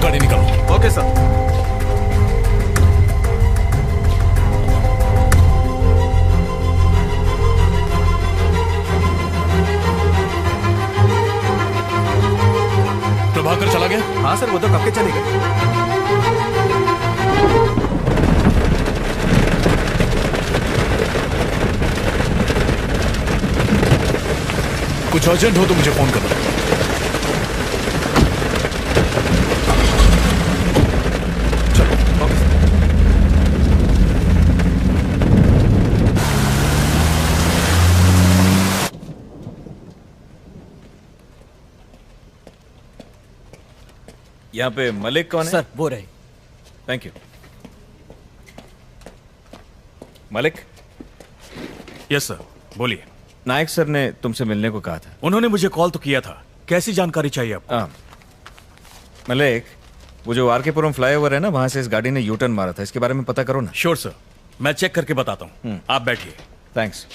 गाड़ी निकालो। Okay sir. प्रभाकर चला गया? हाँ सर, वो तो कब के चले गए। कुछ अर्जेंट हो तो मुझे फोन करना। चलो। Okay sir. यहाँ पे मलिक कौन है? सर वो रहे। Thank you. Malik. Yes sir, बोलिए। नायक सर ने तुमसे मिलने को कहा था। उन्होंने मुझे कॉल तो किया था। कैसी जानकारी चाहिए आपको? मलिक, वो जो आरकेपुरम फ्लाईओवर है ना, वहां से इस गाड़ी ने यू टर्न मारा था, इसके बारे में पता करो ना। श्योर सर, मैं चेक करके बताता हूँ। आप बैठिए। थैंक्स।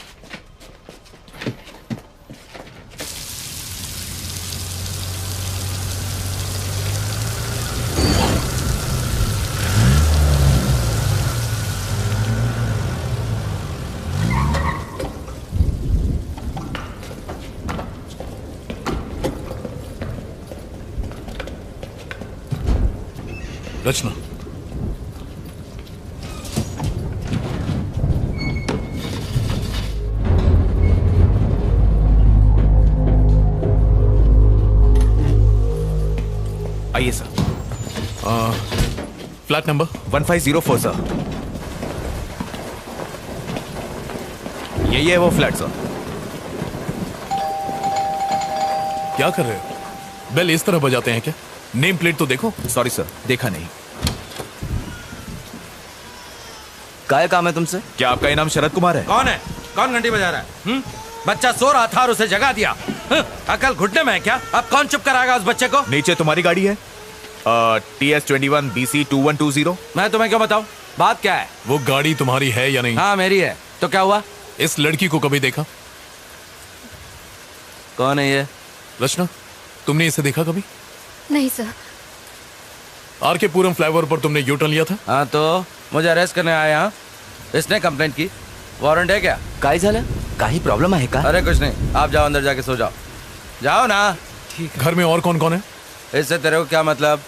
रचना, आइए सर। Flat number 1504 sir. यही है वो फ्लैट सर। क्या कर रहे हो? बेल इस तरह बजाते हैं क्या? नेम प्लेट तो देखो। सॉरी सर, देखा नहीं। क्या काम है तुमसे? क्या आपका इनाम शरद कुमार है? कौन है? कौन घंटी बजा रहा है? बच्चा सो रहा था और उसे जगा दिया। अकल घुटने में है क्या? अब कौन चुप कराएगा उस बच्चे को? नीचे तुम्हारी गाड़ी है, TS21 BC 2120। मैं तुम्हें क्यों बताऊं? बात क्या है? वो गाड़ी तुम्हारी है या नहीं? हाँ मेरी है। तो क्या हुआ? इस लड़की को कभी देखा? कौन है ये? रचना, तुमने इसे देखा कभी? नहीं सर। आरकेपुरम फ्लाईओवर पर तुमने यू टर्न लिया था? हाँ तो मुझे अरेस्ट करने आया। हाँ, इसने कंप्लेंट की। वारंट है क्या? काई झालं? काही प्रॉब्लम आहे का? अरे कुछ नहीं, आप जाओ अंदर जाके सो जाओ। जाओ ना। ठीक है। घर में और कौन कौन है? इससे तेरे को क्या मतलब?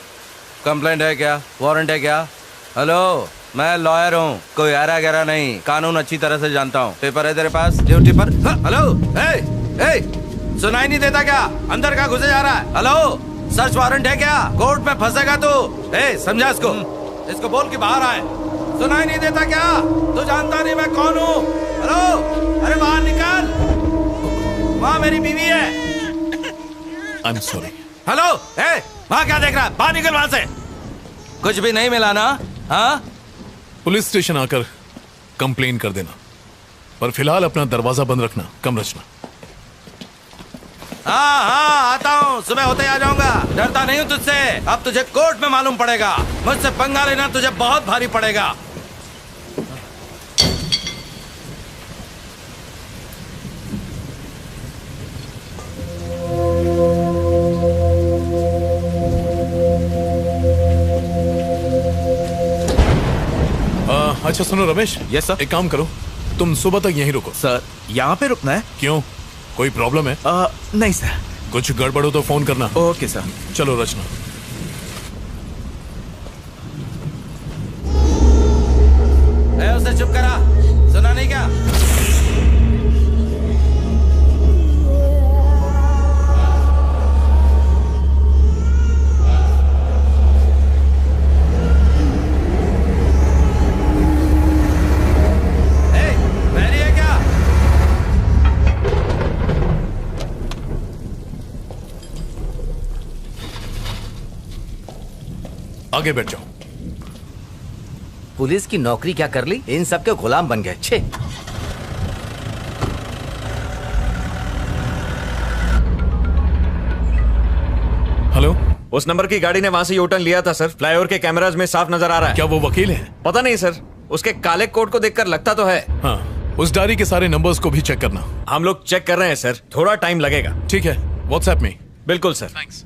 कंप्लेंट है क्या? वारंट है क्या? हेलो, मैं लॉयर हूँ, कोई आरा गहरा नहीं, कानून अच्छी तरह से जानता हूँ। पेपर है तेरे पास? ड्यूटी पर? हेलो, सुनाई नहीं देता क्या? अंदर का घुसे जा रहा है? हेलो, सर्च वारंट है क्या? कोर्ट में फंसेगा तू। समझा इसको बोल के बाहर आए। सुनाई नहीं देता क्या? तू जानता नहीं मैं कौन हूँ? हेलो, अरे बाहर निकल। वहाँ मेरी बीवी है। I am sorry. हेलो, वहाँ क्या देख रहा है? बाहर निकल वहाँ से। कुछ भी नहीं मिला ना? हाँ, पुलिस स्टेशन आकर कंप्लेन कर देना, पर फिलहाल अपना दरवाजा बंद रखना। कम रचना। हाँ, आता हूँ। सुबह होते आ जाऊंगा। डरता नहीं हूँ तुझसे। अब तुझे कोर्ट में मालूम पड़ेगा। मुझसे पंगा लेना तुझे बहुत भारी पड़ेगा। अच्छा सुनो रमेश। Yes sir. एक काम करो, तुम सुबह तक यहीं रुको। सर, यहाँ पे रुकना है? क्यों, कोई प्रॉब्लम है? नहीं सर। कुछ गड़बड़ हो तो फोन करना। Okay sir. चलो रचना। उसे चुप करा। सुना नहीं क्या? आगे बैठ जाओ। पुलिस की नौकरी क्या कर ली, इन सब के गुलाम बन गए। छे। हेलो, उस नंबर की गाड़ी ने वहां से यूटर्न लिया था सर। फ्लाईओवर के कैमराज में साफ नजर आ रहा है। क्या वो वकील है? पता नहीं सर, उसके काले कोट को देखकर लगता तो है। हाँ, उस डायरी के सारे नंबर्स को भी चेक करना। हम लोग चेक कर रहे हैं सर, थोड़ा टाइम लगेगा। ठीक है, व्हाट्सएप में। बिल्कुल सर। थैंक्स।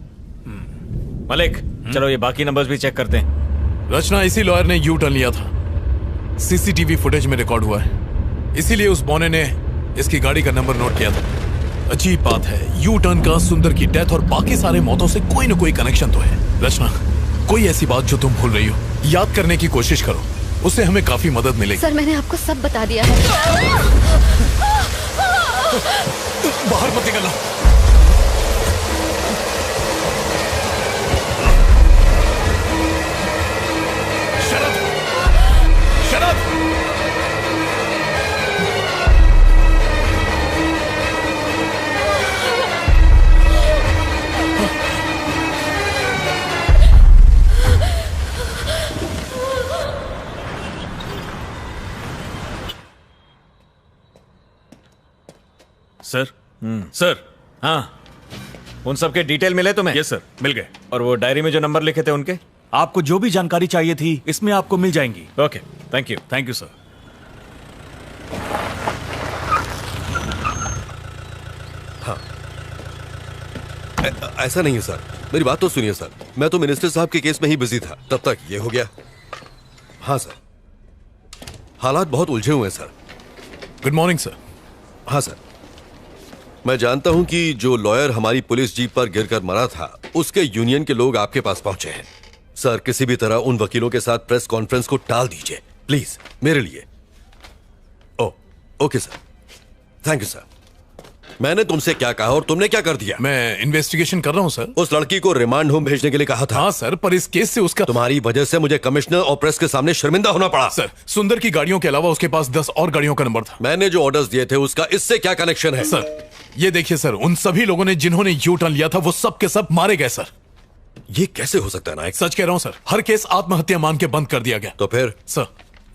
मलिक, चलो ये बाकी नंबर्स भी चेक करते हैं। रचना, इसी लॉयर ने यू टर्न लिया था। सीसीटीवी फुटेज में रिकॉर्ड हुआ है, इसीलिए उस बौने ने इसकी गाड़ी का नंबर नोट किया था। अजीब बात है, यू टर्न का सुंदर की डेथ और बाकी सारे मौतों से कोई न कोई कनेक्शन तो है। रचना, कोई ऐसी बात जो तुम भूल रही हो, याद करने की कोशिश करो, उससे हमें काफी मदद मिलेगी। सर, मैंने आपको सब बता दिया है। बाहर मत निकलना। सर। सर। हाँ, उन सब के डिटेल मिले तुम्हें? यस सर, मिल गए। और वो डायरी में जो नंबर लिखे थे उनके? आपको जो भी जानकारी चाहिए थी इसमें आपको मिल जाएंगी। Okay, thank you. Thank you sir. हाँ, ऐसा नहीं है सर, मेरी बात तो सुनिए सर। मैं तो मिनिस्टर साहब के केस में ही बिजी था, तब तक ये हो गया। हाँ सर, हालात बहुत उलझे हुए हैं सर। Good morning sir. हाँ सर, मैं जानता हूं कि जो लॉयर हमारी पुलिस जीप पर गिरकर मरा था, उसके यूनियन के लोग आपके पास पहुंचे हैं। सर, किसी भी तरह उन वकीलों के साथ प्रेस कॉन्फ्रेंस को टाल दीजिए प्लीज, मेरे लिए। Okay sir, thank you sir. मैंने तुमसे क्या कहा और तुमने क्या कर दिया? मैं इन्वेस्टिगेशन कर रहा हूं सर। उस लड़की को रिमांड होम भेजने के लिए कहा था। हाँ सर, पर इस केस से उसका तुम्हारी वजह से मुझे कमिश्नर और प्रेस के सामने शर्मिंदा होना पड़ा। सर, सुंदर की गाड़ियों के अलावा उसके पास 10 और गाड़ियों का नंबर था। मैंने जो ऑर्डर्स दिए थे उसका इससे क्या कनेक्शन है? सर, ये देखिए सर, उन सभी लोगों ने जिन्होंने यू टर्न लिया था वो सब के सब मारे गए सर। ये कैसे हो सकता है नायक? सच कह रहा हूं सर, हर केस आत्महत्या मान के बंद कर दिया गया। तो फिर? सर,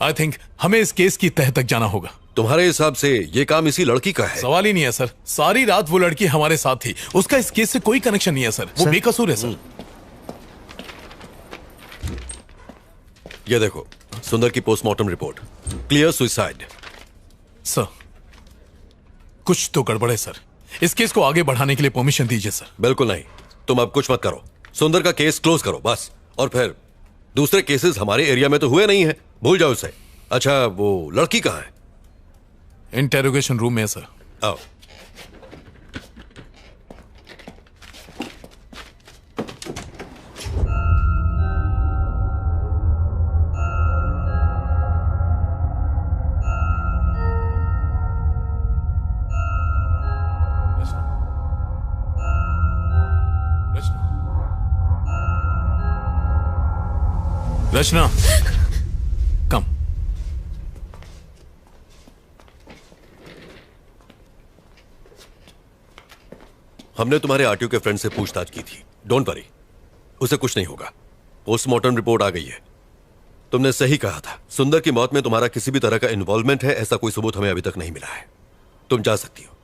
आई थिंक हमें इस केस की तह तक जाना होगा। तुम्हारे हिसाब से ये काम इसी लड़की का है? सवाल ही नहीं है सर, सारी रात वो लड़की हमारे साथ थी, उसका इस केस से कोई कनेक्शन नहीं है सर, वो बेकसूर है सर। ये देखो, सुंदर की postmortem report, clear suicide. Sir, कुछ तो गड़बड़ है सर, इस केस को आगे बढ़ाने के लिए परमिशन दीजिए सर। बिल्कुल नहीं, तुम अब कुछ मत करो, सुंदर का केस क्लोज करो बस। और फिर दूसरे केसेस हमारे एरिया में तो हुए नहीं है, भूल जाओ उसे। अच्छा, वो लड़की कहाँ है? इंटेरोगेशन रूम में है सर। आओ। रचना, कम। हमने तुम्हारे आरटीओ के फ्रेंड से पूछताछ की थी। डोंट वरी, उसे कुछ नहीं होगा। पोस्टमार्टम रिपोर्ट आ गई है। तुमने सही कहा था, सुंदर की मौत में तुम्हारा किसी भी तरह का इन्वॉल्वमेंट है ऐसा कोई सबूत हमें अभी तक नहीं मिला है। तुम जा सकती हो।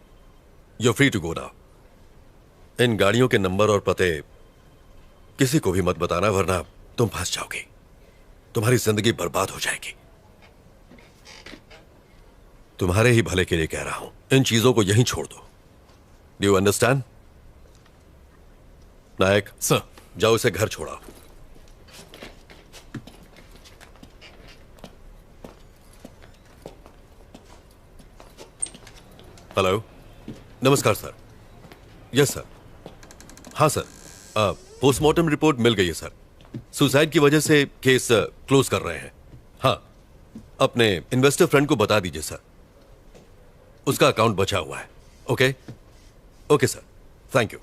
You free to go now. इन गाड़ियों के नंबर और पते किसी को भी मत बताना, वरना तुम फंस जाओगी। तुम्हारी जिंदगी बर्बाद हो जाएगी। तुम्हारे ही भले के लिए कह रहा हूं, इन चीजों को यहीं छोड़ दो। Do you understand? Nayak sir, जाओ इसे घर छोड़ाओ। हेलो, नमस्कार सर। Yes sir. हाँ सर, पोस्टमार्टम रिपोर्ट मिल गई है सर। सुसाइड की वजह से केस क्लोज कर रहे हैं। हाँ, अपने इन्वेस्टर फ्रेंड को बता दीजिए सर, उसका अकाउंट बचा हुआ है। Okay okay sir, thank you.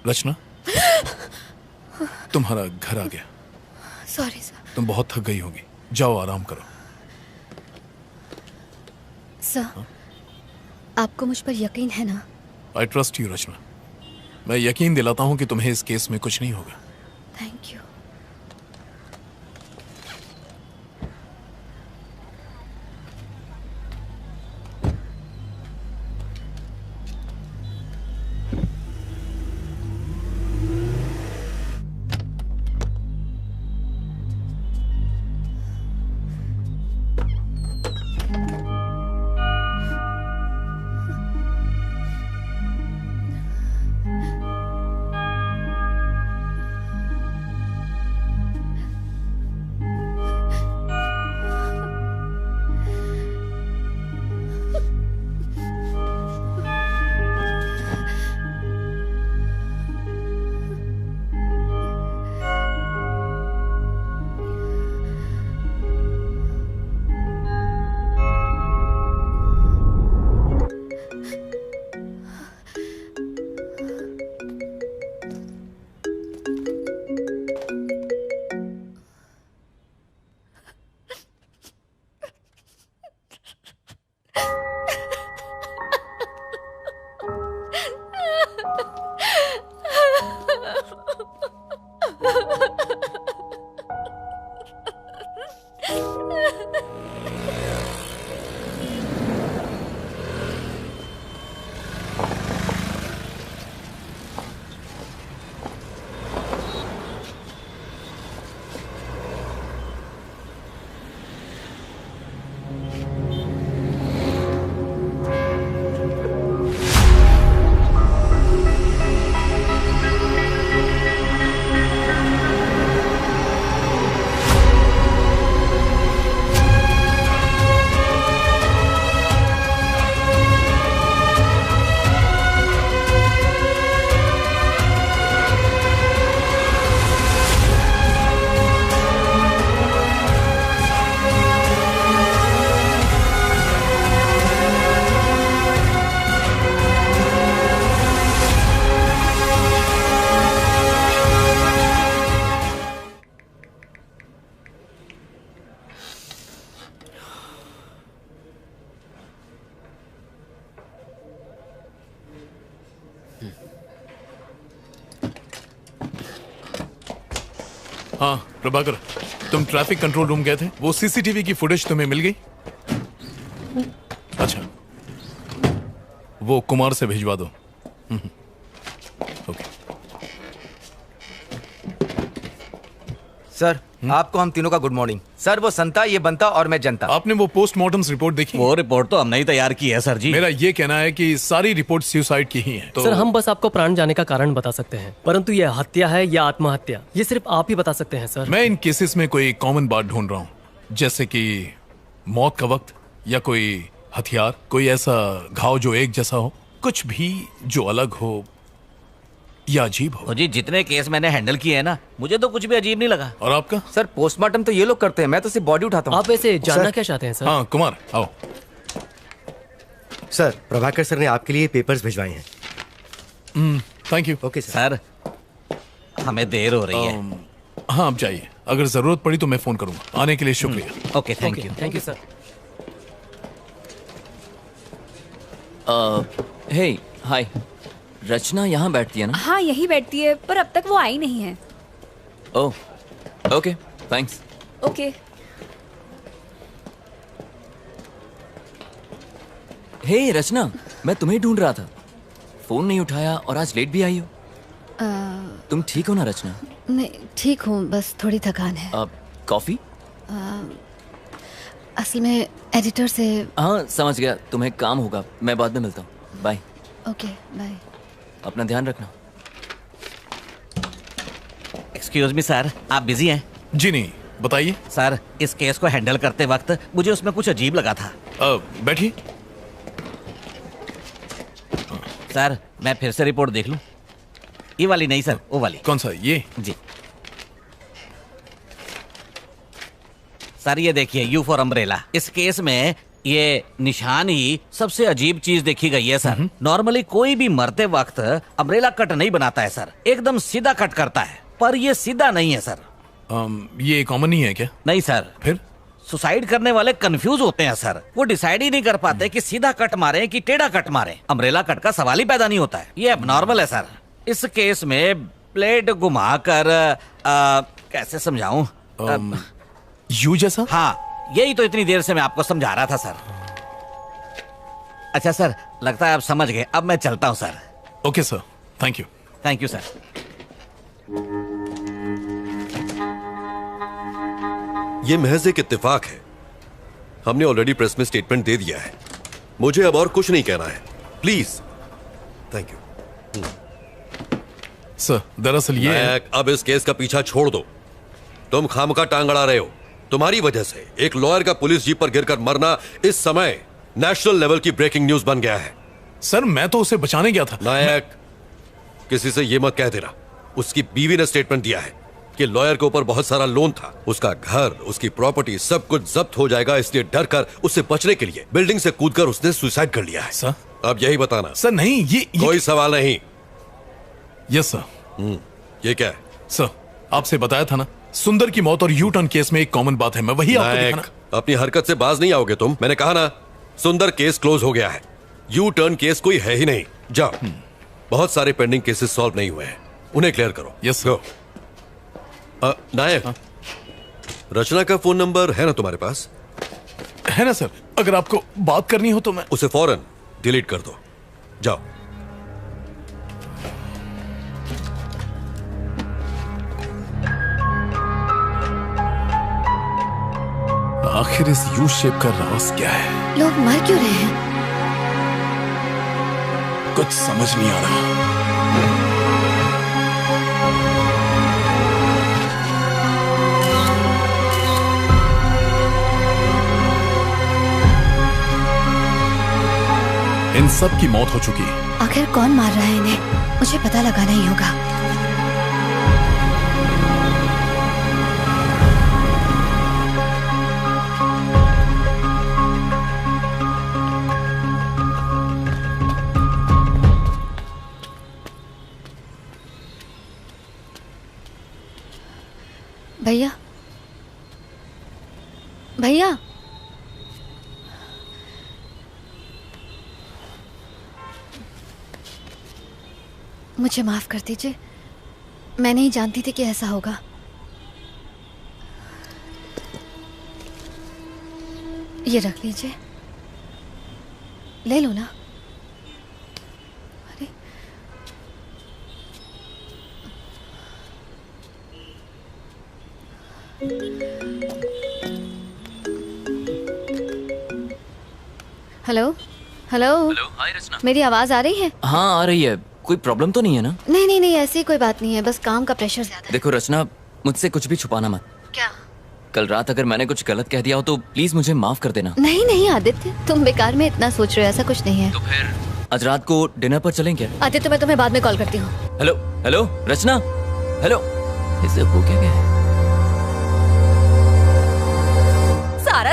Rachna, तुम्हारा घर आ गया। Sorry sir. तुम बहुत थक गई होगी, जाओ आराम करो। सर, आपको मुझ पर यकीन है ना? आई ट्रस्ट यू रचना। मैं यकीन दिलाता हूं कि तुम्हें इस केस में कुछ नहीं होगा। Thank you. हाँ प्रभाकर, तुम ट्रैफिक कंट्रोल रूम गए थे, वो सीसीटीवी की फुटेज तुम्हें मिल गई? अच्छा, वो कुमार से भिजवा दो। ओके सर, आपको हम तीनों का गुड मॉर्निंग। सर, वो संता, ये बनता और मैं जनता। आपने वो पोस्टमार्टम रिपोर्ट देखी? वो रिपोर्ट तो हमने ही तैयार की है सर जी। मेरा ये कहना है कि सारी रिपोर्ट सुसाइड की ही है। तो सर, हम बस आपको प्राण जाने का कारण बता सकते हैं, परंतु यह हत्या है या आत्महत्या, ये सिर्फ आप ही बता सकते हैं सर। मैं इन केसेस में कोई कॉमन बात ढूंढ रहा हूँ, जैसे कि मौत का वक्त या कोई हथियार, कोई ऐसा घाव जो एक जैसा हो, कुछ भी जो अलग हो या अजीब हो। जी, जितने केस मैंने हैंडल किए हैं ना, मुझे तो कुछ भी अजीब नहीं लगा। और आपका? सर, पोस्टमार्टम तो ये लोग करते हैं, मैं तो सिर्फ बॉडी उठाता हूँ। आप ऐसे जानना क्या चाहते हैं सर? हाँ कुमार, आओ। सर, प्रभाकर सर ने आपके लिए पेपर्स भिजवाए हैं। Thank you. Okay sir. हमें देर हो रही है। हाँ, आप जाइए। अगर जरूरत पड़ी तो मैं फोन करूंगा। आने के लिए शुक्रिया। Okay, thank you. Thank you sir. Hey hi, Rachna यहाँ बैठती है ना? हाँ, यही बैठती है, पर अब तक वो आई नहीं है। ओह, ओके, थैंक्स। ओके। हे रचना, मैं तुम्हें ढूंढ रहा था। फोन नहीं उठाया और आज लेट भी आई हो। तुम ठीक हो ना रचना? नहीं, ठीक हूँ, बस थोड़ी थकान है। कॉफी? असल में एडिटर से। हाँ, समझ गया। तुम्हें काम होगा, मैं बाद में मिलता हूँ। बाय। Okay, bye. अपना ध्यान रखना। एक्सक्यूज मी सर, आप बिजी हैं? जी नहीं, बताइए। सर, इस केस को हैंडल करते वक्त मुझे उसमें कुछ अजीब लगा था। बैठिए। सर, मैं फिर से रिपोर्ट देख लूं? ये वाली नहीं सर, वो वाली। कौन सा? ये? जी सर, ये देखिए, यू फॉर अम्ब्रेला। इस केस में ये निशान ही सबसे अजीब चीज देखी गई है सर। नॉर्मली कोई भी मरते वक्त अम्ब्रेला कट नहीं बनाता है सर, एकदम सीधा कट करता है, पर ये सीधा नहीं है सर। ये कॉमन नहीं है क्या? नहीं सर। फिर सुसाइड करने वाले कंफ्यूज होते हैं सर, वो डिसाइड ही नहीं कर पाते कि सीधा कट मारे कि टेढ़ा कट मारे। अम्ब्रेला कट का सवाल ही पैदा नहीं होता है, ये एबनॉर्मल है सर। इस केस में ब्लेड घुमाकर कैसे समझाऊं? यू जैसा? हाँ, यही तो इतनी देर से मैं आपको समझा रहा था सर। अच्छा सर, लगता है आप समझ गए। अब मैं चलता हूँ sir. Okay sir, thank you. Thank you sir. ये महज एक इत्तेफाक है। हमने ऑलरेडी प्रेस में स्टेटमेंट दे दिया है। मुझे अब और कुछ नहीं कहना है, प्लीज। Thank you sir. दरअसल ये अब इस केस का पीछा छोड़ दो। तुम खामखा टांग अड़ा रहे हो। तुम्हारी वजह से एक लॉयर का पुलिस जीप पर गिरकर मरना इस समय नेशनल लेवल की ब्रेकिंग न्यूज बन गया है। सर, मैं तो उसे बचाने गया था। नायक, किसी से ये मत कह देना। उसकी बीवी ने स्टेटमेंट दिया है कि लॉयर के ऊपर बहुत सारा लोन था। उसका घर, उसकी प्रॉपर्टी सब कुछ जब्त हो जाएगा, इसलिए डर कर उससे बचने के लिए बिल्डिंग से कूदकर उसने सुसाइड कर लिया है। सर, अब यही बताना। सर नहीं, ये कोई सवाल नहीं। Yes sir. ये क्या है? सर, आपसे बताया था ना, सुंदर की मौत और यू टर्न केस में एक कॉमन बात है। मैं वही आपको दिखाना। अपनी हरकत से बाज नहीं आओगे तुम। मैंने कहा ना, सुंदर केस क्लोज हो गया है। यू टर्न केस कोई है ही नहीं। जाओ, बहुत सारे पेंडिंग केसेस सॉल्व नहीं हुए हैं, उन्हें क्लियर करो। Yes sir. नायक, रचना का फोन नंबर है ना तुम्हारे पास? है ना सर। अगर आपको बात करनी हो तो मैं उसे फौरन डिलीट कर दो। जाओ। आखिर इस यू शेप का राज क्या है? लोग मर क्यों रहे हैं? कुछ समझ नहीं आ रहा। इन सब की मौत हो चुकी है। आखिर कौन मार रहा है इन्हें? मुझे पता लगाना ही होगा। भैया, भैया, मुझे माफ कर दीजिए। मैं नहीं जानती थी कि ऐसा होगा। ये रख लीजिए, ले लो ना। अरे हेलो हेलो। हेलो, हाय रचना। मेरी आवाज आ रही है? हाँ, आ रही है। कोई प्रॉब्लम तो नहीं है ना? नहीं नहीं नहीं, ऐसी कोई बात नहीं है, बस काम का प्रेशर ज्यादा है। देखो रचना, मुझसे कुछ भी छुपाना मत। क्या? कल रात अगर मैंने कुछ गलत कह दिया हो तो प्लीज मुझे माफ कर देना। नहीं नहीं आदित्य, तुम बेकार में इतना सोच रहे हो, ऐसा कुछ नहीं है। तो फिर आज रात को डिनर पर चलें क्या? आदित्य, मैं तुम्हें बाद में कॉल करती हूँ। हेलो हेलो रचना, हेलो। इसे हो क्या गया? सारा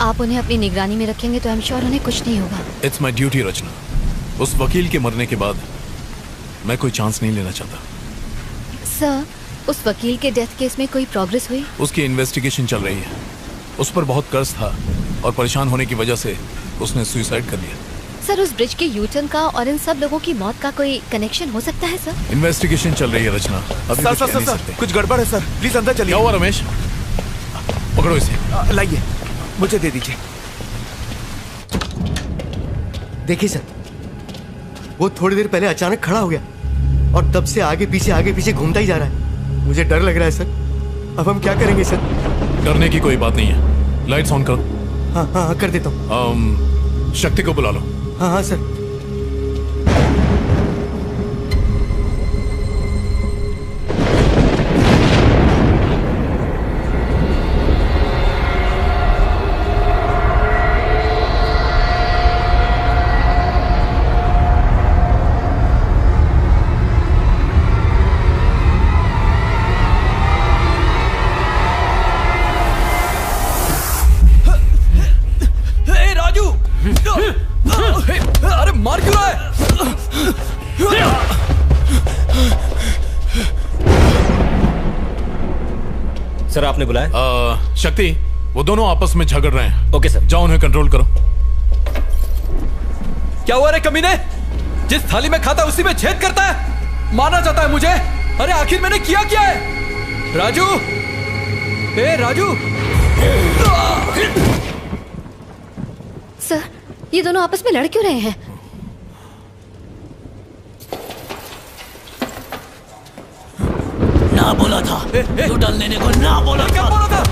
आप उन्हें अपनी निगरानी में रखेंगे तो आई एम श्योर उन्हें कुछ नहीं होगा। इट्स माई ड्यूटी रचना। उस वकील के मरने के बाद मैं कोई चांस नहीं लेना चाहता। सर, उस वकील के डेथ केस में कोई प्रोग्रेस हुई? उसकी इन्वेस्टिगेशन चल रही है। उस पर बहुत कर्ज था और परेशान होने की वजह से उसने सुसाइड कर लिया। सर, उस ब्रिज के यूटर्न का और इन सब लोगों की मौत का कोई कनेक्शन हो सकता है सर? इन्वेस्टिगेशन चल रही है रचना। अभी सर कुछ सर कह सर नहीं सर सकते। कुछ गड़बड़ है सर, प्लीज अंदर चलिए। क्या हुआ रमेश? पकड़ो इसे। लाइए, मुझे दे दीजिए। देखिए सर, वो थोड़ी देर पहले अचानक खड़ा हो गया और तब से आगे पीछे घूमता ही जा रहा है। मुझे डर लग रहा है सर। अब हम क्या करेंगे सर? डरने की कोई बात नहीं है। लाइट्स ऑन करो। हाँ हाँ हाँ कर देता हूँ। शक्ति को बुला लो। हाँ हाँ सर। अरे मार क्यों रहा है? सर आपने बुलाया? शक्ति, वो दोनों आपस में झगड़ रहे हैं। Okay sir. जाओ उन्हें कंट्रोल करो। क्या हुआ रे कमीने? जिस थाली में खाता उसी में छेद करता है। मारना चाहता है मुझे? अरे आखिर मैंने किया क्या है? राजू, ए राजू। सर, ये दोनों आपस में लड़ क्यों रहे हैं? ना बोला था तू डल लेने को, ना बोला क्या बोला था?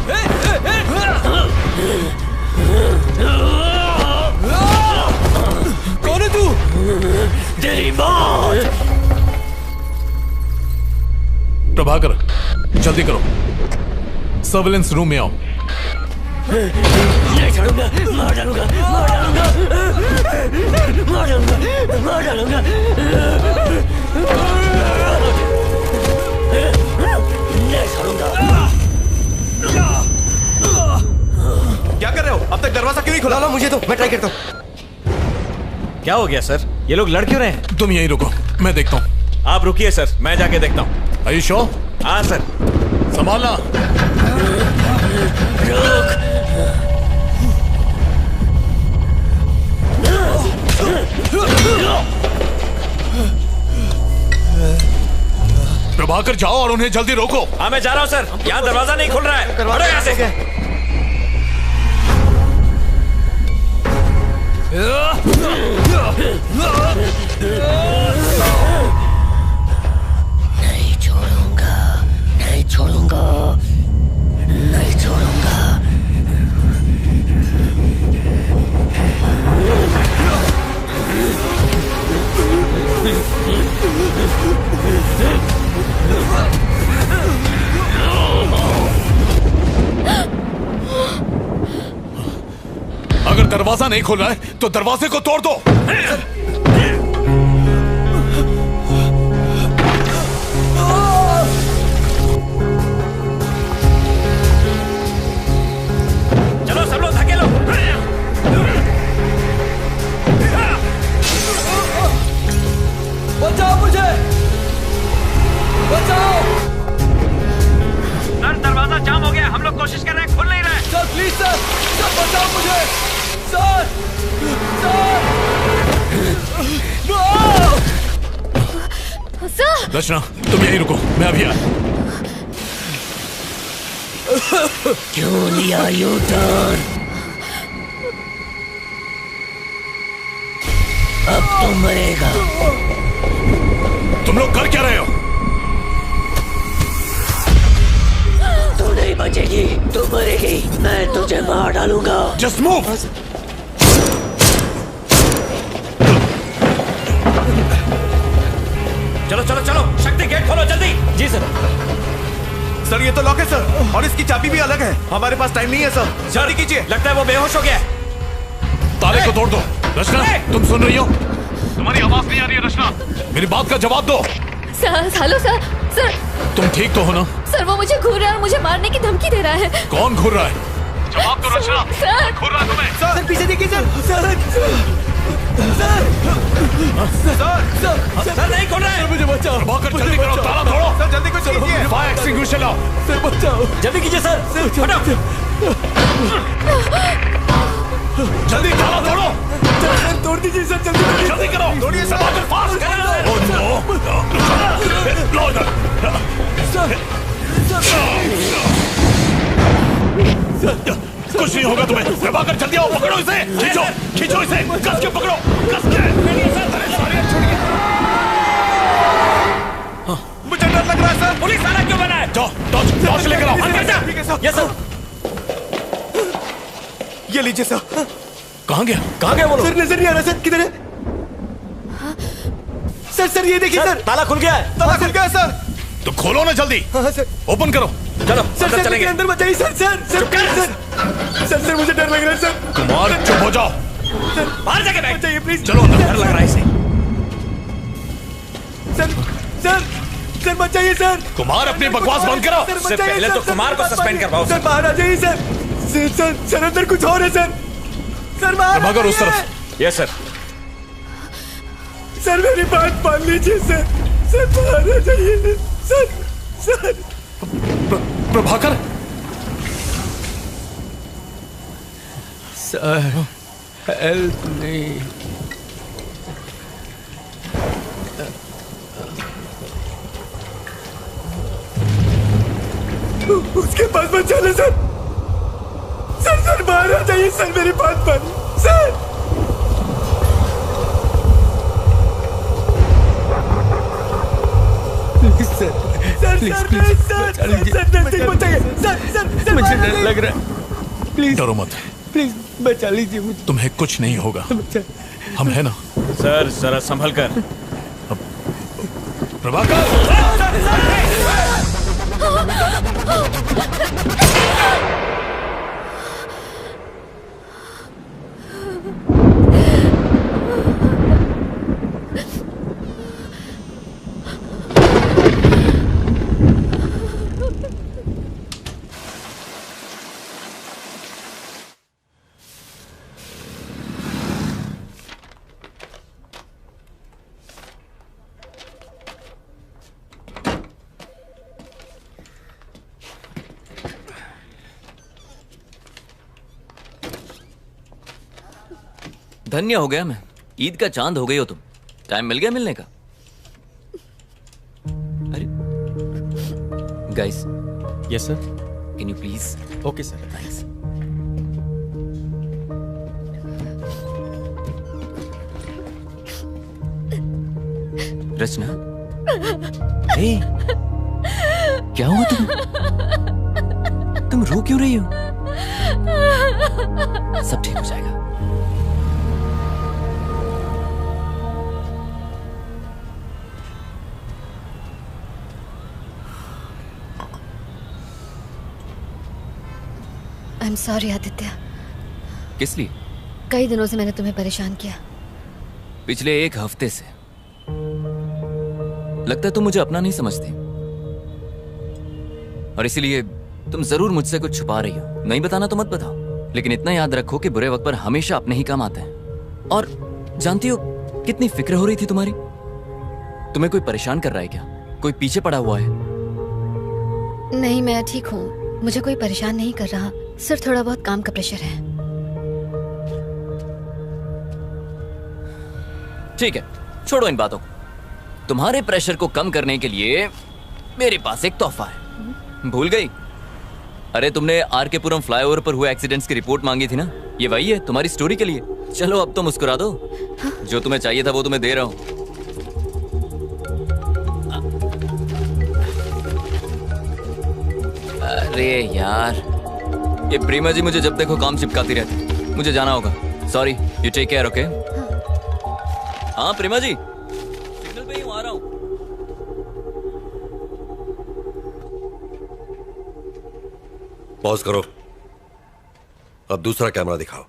कौन है तू? तेरी मौत। प्रभाकर, जल्दी करो, सर्विलेंस रूम में आओ। नहीं छोड़ूंगा, मार डालूंगा, मार डालूंगा, मार डालूंगा, मार डालूंगा। नहीं छोड़ूंगा। क्या कर रहे हो? अब तक दरवाजा क्यों नहीं खुला? लो मुझे तो, मैं ट्राई करता हूँ। क्या हो गया सर? ये लोग लड़ क्यों रहे हैं? तुम यहीं रुको, मैं देखता हूँ। आप रुकिए सर, मैं जाके देखता हूँ। Are you sure? हाँ सर। संभालना। प्रभाकर, जाओ और उन्हें जल्दी रोको। हाँ मैं जा रहा हूँ सर, यहाँ दरवाजा नहीं खुल रहा है। हटो यहाँ से। नहीं छोड़ूंगा, नहीं छोड़ूंगा, नहीं छोड़ूंगा। अगर दरवाजा नहीं खुल रहा है तो दरवाजे को तोड़ दो। चलो सब लोग धकेलो। बचाओ मुझे, बचाओ। सर दरवाजा जाम हो गया, हम लोग कोशिश कर रहे हैं, खुल नहीं रहा है। सर प्लीज सर, सर बचाओ मुझे, सर, सर। रचना, तुम यहीं रुको, मैं अभी आया। क्यों लिया यू टर्न? अब तो मरेगा। तुम लोग कर क्या रहे हो? तू नहीं बचेगी, तू मरेगी, मैं तुझे मार डालूंगा। Just move. चलो चलो चलो, शक्ति गेट खोलो जल्दी। जी सर। सर ये तो लॉक है सर, और इसकी चाबी भी अलग है। हमारे पास टाइम नहीं है सर, जल्दी कीजिए। लगता है वो बेहोश हो गया। ताले को तोड़ दो। रचना, तुम सुन रही हो? तुम्हारी आवाज नहीं आ रही है रचना, मेरी बात का जवाब दो। Sir, hello sir, sir. तुम ठीक तो हो ना? सर वो मुझे घूर रहा है और मुझे मारने की धमकी दे रहा है। कौन घूर रहा है? जवाब दो रचना। सर घूर रहा तुम्हें। सर पीछे देखिए सर। सर नहीं खोल रहा है। मुझे बचाओ। प्रभाकर जल्दी करो, ताला तोड़ो। सर जल्दी कुछ कीजिए। फायर एक्सटिंग्विशर लाओ। सर बचाओ। जल्दी कीजिए सर। जल्दी ताला तोड़ो। सर तोड़ दीजिए सर, जल्दी करो। तोड़िए सर। फास्ट करो। Oh no. लो इधर। कुछ नहीं होगा तुम्हें। प्रभाकर जल्दी आओ, पकड़ो इसे। खींचो खींचो इसे, कस के पकड़ो, कस के। मुझे डर लग रहा है सर। पुलिस वाला क्यों बना है? जाओ टॉर्च लेकर आओ। ठीक है सर। Yes sir. ये लीजिए सर। कहाँ गया वो लोग? सर नजर नहीं आ रहा सर, किधर है? सर ये देखिए सर। ताला खुल गया है। ताला खुल गया है सर। तो खोलो ना जल्दी। हाँ सर। ओपन करो। चलो सर चलेंगे। अंदर बचाइए सर। सर मुझे डर लग रहा है सर। कुमार चुप हो जाओ। बाहर जाके बैठ बचाइए प्लीज। चलो अंदर। डर लग रहा है इसे। सर बचाइए सर। कुमार अपनी बकवास बंद करो। सर पहले तो कुमार को सस्पेंड करवाओ। सर बाहर आ जाइए सर। सर अंदर कुछ और है सर। सर बाहर प्रभाकर उस तरफ। Yes sir. सर मेरी बात मान लीजिए सर। सर बाहर आ जाइए sir. Prabhakar. Sir help me. उसके पास मत चले सर। सर बाहर आ जाइए सर, मेरी बात मानिए सर। सर नजदीक बताइए सर। मुझे डर लग रहा है। प्लीज डरो मत। प्लीज बचा लीजिए मुझे। तुम्हें कुछ नहीं होगा। हम है ना। सर जरा संभल कर। प्रभाकर। धन्य हो गया मैं। ईद का चांद हो गई हो तुम। टाइम मिल गया मिलने का। अरे guys. Yes sir. Can you please? Okay sir. Thanks. Rachna. Hey, क्या हुआ तुम रो क्यों रही हो? सब ठीक हो जाएगा। I am sorry Aditya. किस लिए? कई दिनों से मैंने तुम्हें परेशान किया। पिछले 1 हफ्ते से। लगता है तुम मुझे अपना नहीं समझती और इसीलिए तुम जरूर मुझसे कुछ छुपा रही हो। नहीं बताना तो मत बताओ, लेकिन इतना याद रखो कि बुरे वक्त पर हमेशा अपने ही काम आते हैं। और जानती हो कितनी फिक्र हो रही थी तुम्हारी। तुम्हें कोई परेशान कर रहा है क्या? कोई पीछे पड़ा हुआ है? नहीं, मैं ठीक हूँ। मुझे कोई परेशान नहीं कर रहा, सिर्फ थोड़ा बहुत काम का प्रेशर है। ठीक है, छोड़ो इन बातों को। तुम्हारे प्रेशर को कम करने के लिए मेरे पास एक तोहफा है। भूल गई? अरे तुमने आर.के. पुरम फ्लाईओवर पर हुए एक्सीडेंट्स की रिपोर्ट मांगी थी ना, ये वही है तुम्हारी स्टोरी के लिए। चलो अब तो मुस्कुरा दो। जो तुम्हें चाहिए था वो तुम्हें दे रहा हूं। अरे यार, ये प्रेमा जी मुझे जब देखो काम चिपकाती रहती। मुझे जाना होगा। Sorry, you take care. Okay? हाँ प्रेमा जी, सिग्नल पे ही हूँ, आ रहा हूँ। पॉज करो। अब दूसरा कैमरा दिखाओ।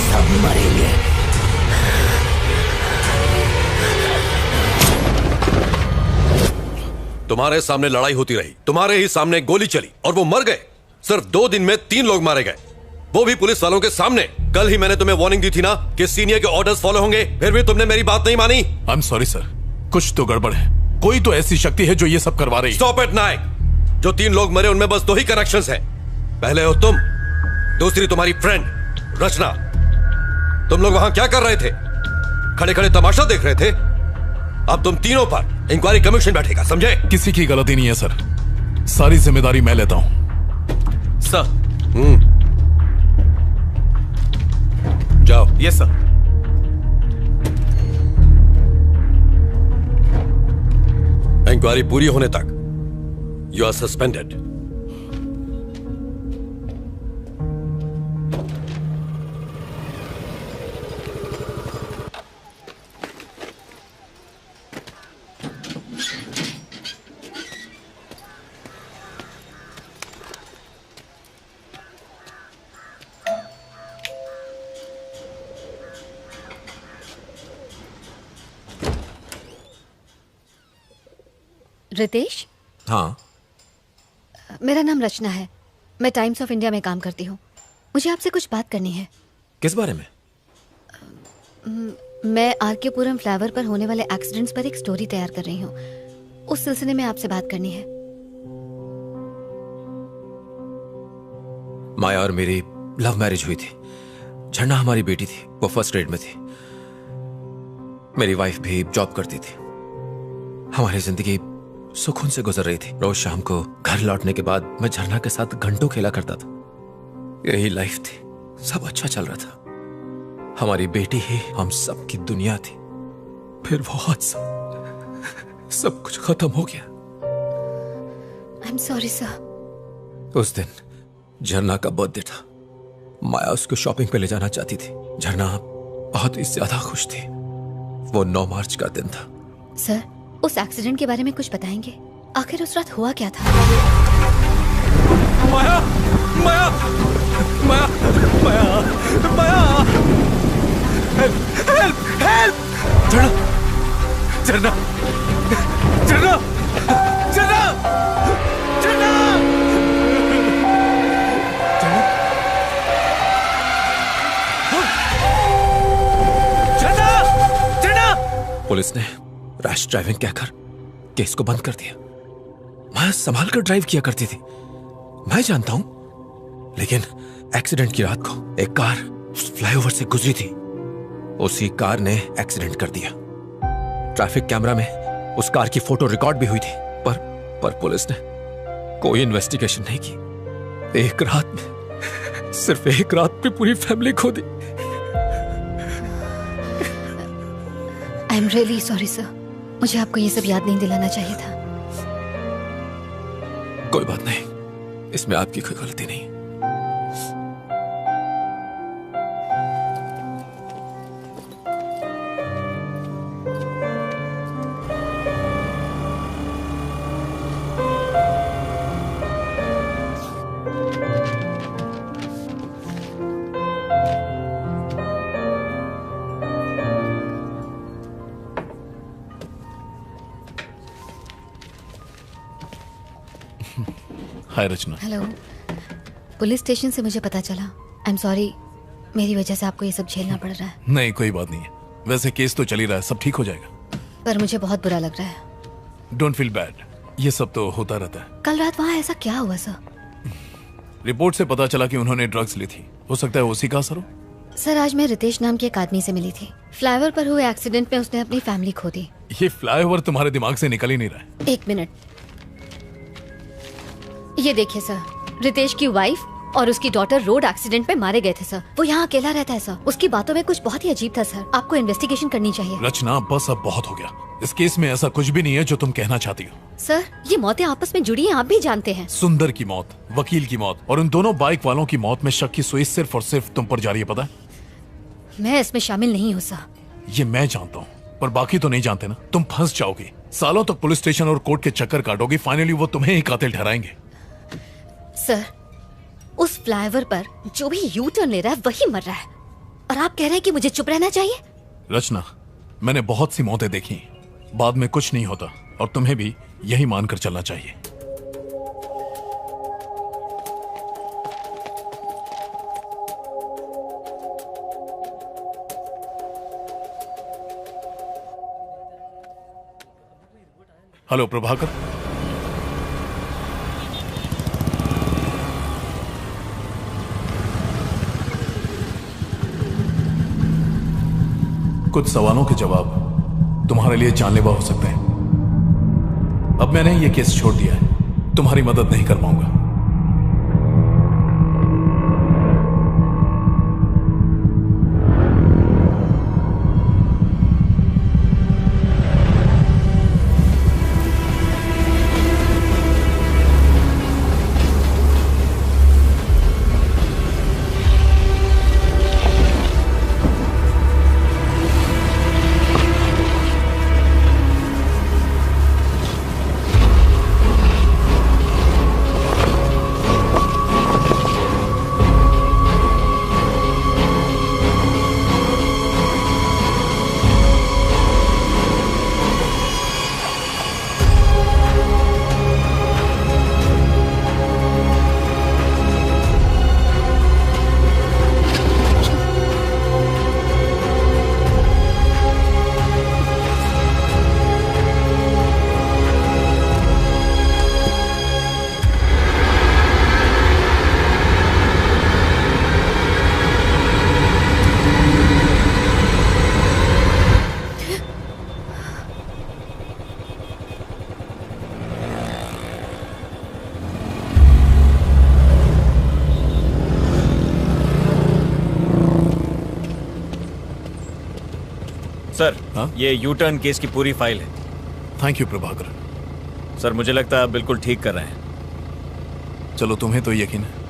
सब मरेंगे। तुम्हारे सामने लड़ाई होती रही, तुम्हारे ही सामने गोली चली और वो मर गए। सिर्फ 2 दिन में 3 लोग मारे गए, वो भी पुलिस वालों के सामने। कल ही मैंने तुम्हें वार्निंग दी थी ना कि सीनियर के ऑर्डर्स फॉलो होंगे, फिर भी तुमने मेरी बात नहीं मानी। आई एम सॉरी सर, कुछ तो गड़बड़ है। कोई तो ऐसी शक्ति है जो ये सब करवा रही है। स्टॉप इट नायक। जो 3 लोग मरे उनमें बस 2 ही कनेक्शंस हैं। पहले हो तुम, दूसरी तुम्हारी फ्रेंड रचना। तुम लोग वहां क्या कर रहे थे? खड़े खड़े तमाशा देख रहे थे। अब तुम तीनों पर इंक्वायरी कमीशन बैठेगा, समझे? किसी की गलती नहीं है सर, सारी जिम्मेदारी मैं लेता हूं। सर। जाओ। Yes sir. इंक्वायरी पूरी होने तक यू आर सस्पेंडेड। रितेश, हाँ, मेरा नाम रचना है। मैं टाइम्स ऑफ इंडिया में काम करती हूँ। मुझे आपसे कुछ बात करनी है। किस बारे में? मैं आरकेपुरम फ्लाईओवर पर होने वाले एक्सीडेंट्स पर एक स्टोरी तैयार कर रही हूँ। उस सिलसिले में आपसे बात करनी है। माया और मेरी लव मैरिज हुई थी। झरना हमारी बेटी थी, वो फर्स्ट ग्रेड में थी। मेरी वाइफ भी जॉब करती थी। हमारी जिंदगी सुकून से गुजर रही थी। रोज शाम को घर लौटने के बाद मैं झरना के साथ घंटों खेला करता था। यही लाइफ थी, सब अच्छा चल रहा था। हमारी बेटी ही हम सब की दुनिया थी। फिर वो हादसा, सब कुछ खत्म हो गया। I am sorry sir. उस दिन झरना का बर्थडे था। माया उसको शॉपिंग पे ले जाना चाहती थी। झरना बहुत ही ज्यादा खुश थी। वो 9 मार्च का दिन था। सर, उस एक्सीडेंट के बारे में कुछ बताएंगे? आखिर उस रात हुआ क्या था? माया, माया, माया, माया, माया, हेल्प, हेल्प, हेल्प! झरना, झरना, झरना, झरना, झरना, झरना, झरना! पुलिस ने रैश ड्राइविंग कहकर केस को बंद कर दिया। मैं संभाल कर ड्राइव किया करती थी, मैं जानता हूं। लेकिन एक्सीडेंट की रात को एक कार फ्लाईओवर से गुजरी थी। उसी कार ने एक्सीडेंट कर दिया। ट्रैफिक कैमरा में उस कार की फोटो रिकॉर्ड भी हुई थी, पर पुलिस ने कोई इन्वेस्टिगेशन नहीं की। एक रात में, सिर्फ एक रात में पूरी फैमिली खो दी। I am really sorry sir. मुझे आपको ये सब याद नहीं दिलाना चाहिए था। कोई बात नहीं, इसमें आपकी कोई गलती नहीं। हाय रचना। हेलो। पुलिस स्टेशन से मुझे पता चला। आई एम सॉरी, मेरी वजह से आपको ये सब झेलना पड़ रहा है। नहीं, कोई बात नहीं है। वैसे केस तो चल ही रहा है, सब ठीक हो जाएगा। पर मुझे बहुत बुरा लग रहा है। डोंट फील बैड, ये सब तो होता रहता है। कल रात वहाँ ऐसा क्या हुआ सर? रिपोर्ट से पता चला कि उन्होंने ड्रग्स ली थी। हो सकता है उसी का असर हो। सर, आज मैं रितेश नाम के एक आदमी से मिली थी। फ्लाईओवर पर हुए एक्सीडेंट में उसने अपनी फैमिली खो दी। ये फ्लाईओवर तुम्हारे दिमाग से निकल ही नहीं रहा है। एक मिनट, ये देखिए सर, रितेश की वाइफ और उसकी डॉटर रोड एक्सीडेंट में मारे गए थे सर। वो यहाँ अकेला रहता है सर। उसकी बातों में कुछ बहुत ही अजीब था सर। आपको इन्वेस्टिगेशन करनी चाहिए। रचना, बस अब बहुत हो गया। इस केस में ऐसा कुछ भी नहीं है जो तुम कहना चाहती हो। सर, ये मौतें आपस में जुड़ी हैं, आप भी जानते हैं। सुंदर की मौत, वकील की मौत और उन दोनों बाइक वालों की मौत में शक की सुई सिर्फ और सिर्फ तुम पर जारी है, पता है? मैं इसमें शामिल नहीं हूँ सर। ये मैं जानता हूँ, पर बाकी तो नहीं जानते ना। तुम फंस जाओगी, सालों तक पुलिस स्टेशन और कोर्ट के चक्कर काटोगी। फाइनली वो तुम्हें ही कातिल ठहराएंगे। सर, उस फ्लाईओवर पर जो भी यू टर्न ले रहा है वही मर रहा है, और आप कह रहे हैं कि मुझे चुप रहना चाहिए? रचना, मैंने बहुत सी मौतें देखी, बाद में कुछ नहीं होता और तुम्हें भी यही मानकर चलना चाहिए। हेलो प्रभाकर, कुछ सवालों के जवाब तुम्हारे लिए जानलेवा हो सकते हैं। अब मैंने ये केस छोड़ दिया है, तुम्हारी मदद नहीं कर पाऊंगा। सर, ये यू टर्न केस की पूरी फाइल है। Thank you Prabhakar. सर, मुझे लगता है आप बिल्कुल ठीक कर रहे हैं। चलो, तुम्हें तो यकीन है।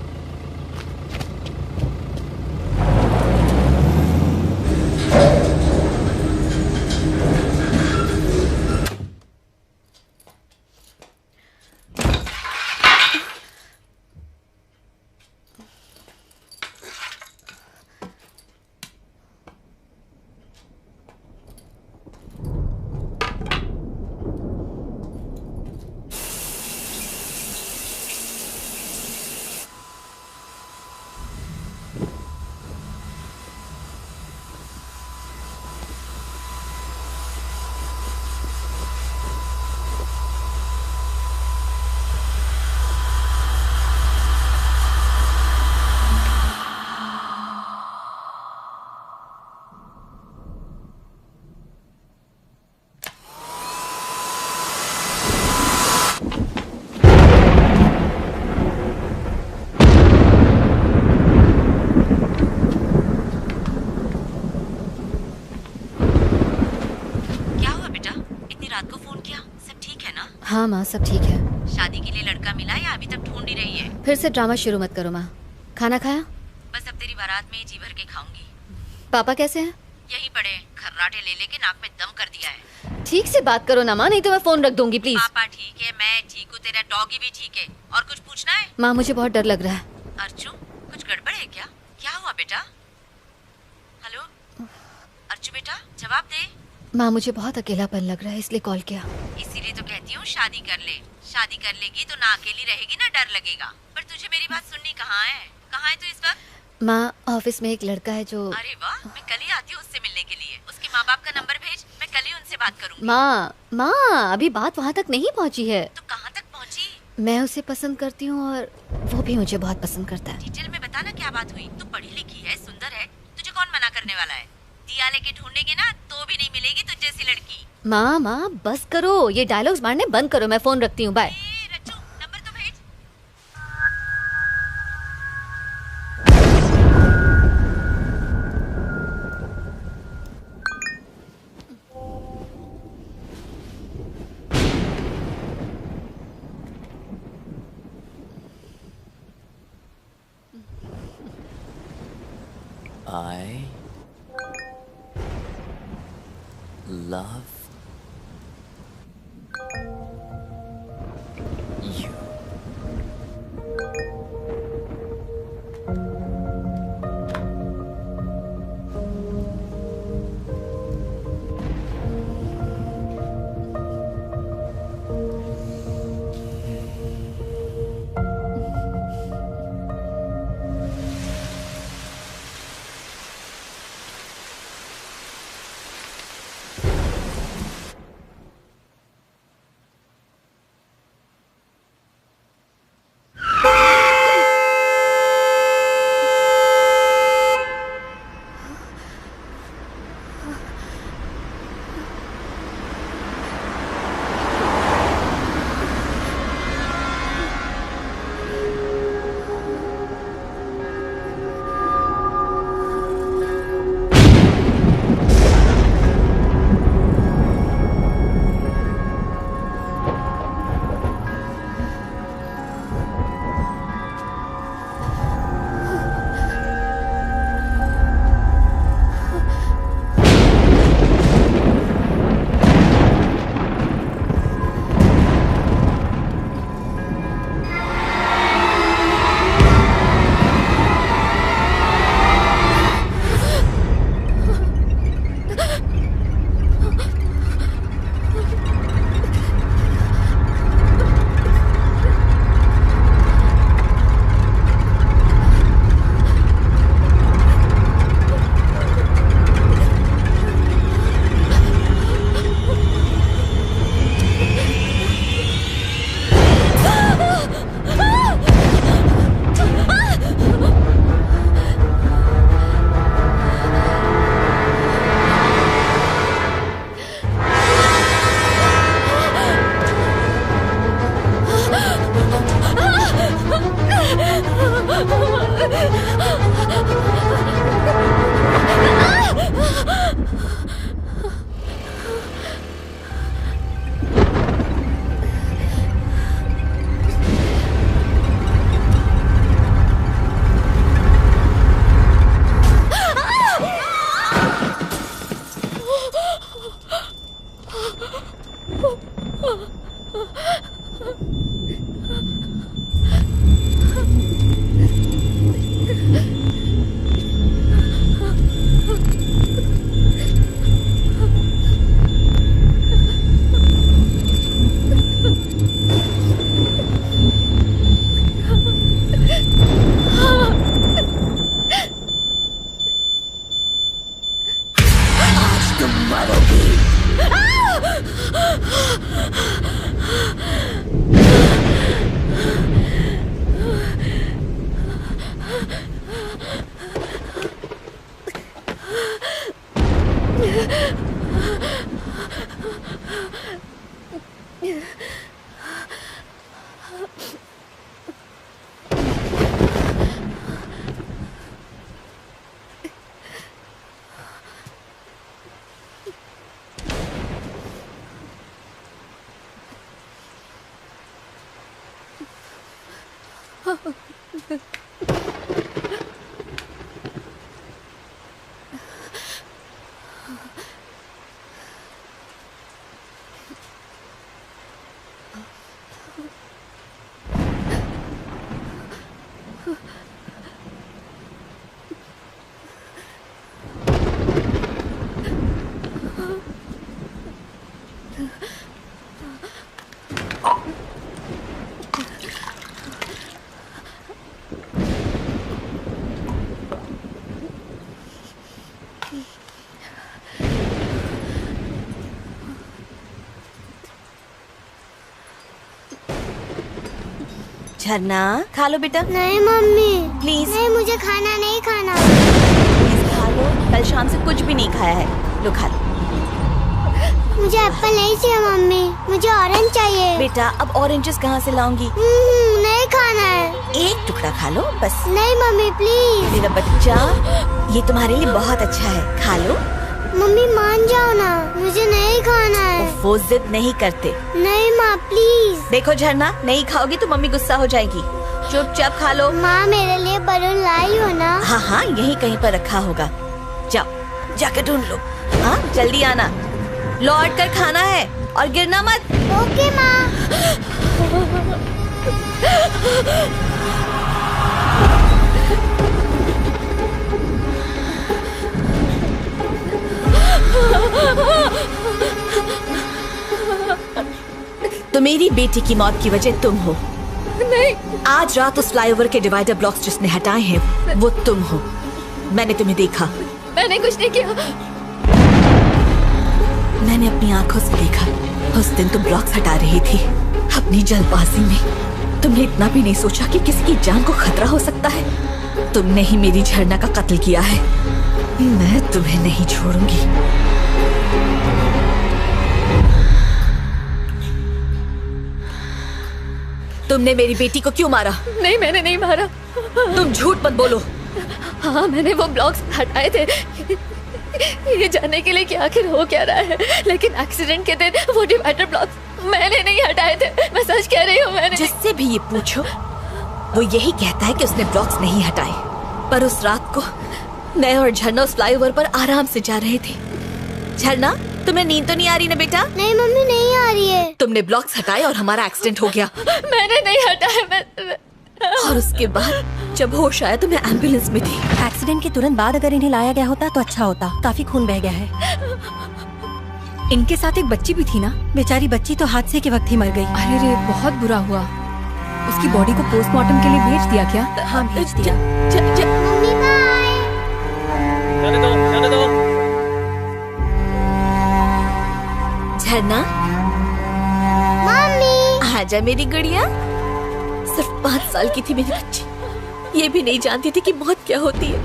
हाँ माँ, सब ठीक है। शादी के लिए लड़का मिला या अभी तक ढूंढ ही रही है? फिर से ड्रामा शुरू मत करो माँ। खाना खाया? बस अब तेरी बारात में जी भर के खाऊंगी। पापा कैसे हैं? यही पड़े, खर्राटे ले लेके नाक में दम कर दिया है। ठीक से बात करो ना माँ, नहीं तो मैं फोन रख दूंगी प्लीज। पापा ठीक है, मैं ठीक हूँ, तेरा डॉगी भी ठीक है। और कुछ पूछना है? माँ, मुझे बहुत डर लग रहा है। अर्चू, कुछ गड़बड़ है क्या? क्या हुआ बेटा? हेलो अर्चू बेटा, जवाब दे। माँ, मुझे बहुत अकेलापन लग रहा है, इसलिए कॉल किया। इसीलिए तो कहती हूँ शादी कर ले। शादी कर लेगी तो ना अकेली रहेगी ना डर लगेगा। पर तुझे मेरी बात सुननी कहाँ है? कहाँ है तू इस वक्त? माँ, ऑफिस में एक लड़का है जो। अरे वाह, मैं कल ही आती हूँ उससे मिलने के लिए। उसके माँ बाप का नंबर भेज, मैं कल ही उनसे बात करूँगी। माँ, अभी बात वहाँ तक नहीं पहुँची है। तो कहाँ तक पहुँची? मैं उसे पसंद करती हूँ और वो भी मुझे बहुत पसंद करता है। डिटेल में बता ना क्या बात हुई। तू पढ़ी लिखी है, सुंदर है, तुझे कौन मना करने वाला है? दिया लेके ढूंढेंगे ना तो भी नहीं मिलेगी तुझ जैसी लड़की। माँ, बस करो, ये डायलॉग्स मारने बंद करो। मैं फोन रखती हूँ, बाय। नंबर तो भेज। I love you. झरना खा लो बेटा। नहीं मम्मी प्लीज। नहीं, मुझे खाना नहीं खाना। प्लीज खा लो, कल शाम से कुछ भी नहीं खाया है। लो खा लो। मुझे एप्पल नहीं चाहिए मम्मी, मुझे ऑरेंज चाहिए। बेटा अब ऑरेंजेस कहाँ से लाऊंगी? नहीं खाना है। एक टुकड़ा खा लो बस। नहीं मम्मी प्लीज। मेरा बच्चा, ये तुम्हारे लिए बहुत अच्छा है, खा लो। मम्मी मान जाओ ना, मुझे नहीं खाना है। वो जिद नहीं करते। नहीं माँ प्लीज। देखो झरना, नहीं खाओगी तो मम्मी गुस्सा हो जाएगी। चुपचाप खा लो। माँ मेरे लिए बलून लाई हो ना? हाँ हाँ, यहीं कहीं पर रखा होगा। जाओ जाकर ढूंढ लो। हाँ जल्दी आना, लौट कर खाना है और गिरना मत। ओके माँ। तो मेरी बेटी की मौत की वजह तुम हो। नहीं। आज रात उस फ्लाईओवर के डिवाइडर ब्लॉक्स जिसने हटाए हैं वो तुम हो। मैंने तुम्हें देखा। मैंने कुछ नहीं किया। मैंने अपनी आंखों से देखा। उस दिन तुम ब्लॉक्स हटा रही थी। अपनी जल्दबाजी में तुमने इतना भी नहीं सोचा कि किसी की जान को खतरा हो सकता है। तुमने ही मेरी झरना का कत्ल किया है। मैं तुम्हें नहीं छोड़ूंगी। तुमने मेरी बेटी को क्यों मारा? नहीं मैंने नहीं मारा। तुम झूठ मत बोलो। हाँ मैंने वो ब्लॉक्स हटाए थे ये जानने के लिए कि आखिर हो क्या रहा है, लेकिन एक्सीडेंट के दिन वो डिवाइडर ब्लॉक्स मैंने नहीं हटाए थे। मैं सच कह रही हूँ। मैंने जिससे भी ये पूछो वो यही कहता है कि उसने ब्लॉक्स नहीं हटाए। पर उस रात को मैं और झरना उस फ्लाईओवर पर आराम से जा रहे थे। झरना तुम्हें नींद तो नहीं आ रही ना बेटा? नहीं मम्मी नहीं आ रही है। तुमने ब्लॉक्स हटाए और हमारा एक्सीडेंट हो गया। मैंने नहीं हटाया। और उसके बाद जब होश आया तो मैं एम्बुलेंस में थी। एक्सीडेंट के तुरंत बाद अगर इन्हें लाया गया होता तो अच्छा होता। काफी खून बह गया है। इनके साथ एक बच्ची भी थी ना? बेचारी बच्ची तो हादसे के वक्त ही मर गई। अरे रे बहुत बुरा हुआ। उसकी बॉडी को पोस्टमार्टम के लिए भेज दिया क्या? हाँ भेज दिया। Mummy bye. जाने दो। झरना मम्मी आजा मेरी गुड़िया। सिर्फ 5 साल की थी मेरी बच्ची। ये भी नहीं जानती थी कि मौत क्या होती है।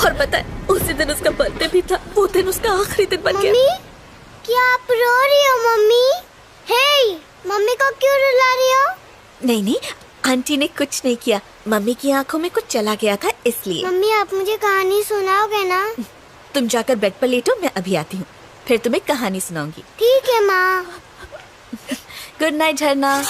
और पता है उसी दिन उसका बर्थडे भी था। वो दिन उसका आखिरी दिन बन गया। मम्मी क्या आप रो रही हो? मम्मी हे, मम्मी को क्यों रुला रही हो? नहीं नहीं, आंटी ने कुछ नहीं किया। मम्मी की आंखों में कुछ चला गया था इसलिए। मम्मी आप मुझे कहानी सुनाओगे ना? तुम जाकर बेड पर लेटो, मैं अभी आती हूँ, फिर तुम्हें कहानी सुनाऊंगी। ठीक है माँ। गुड नाइट झरना।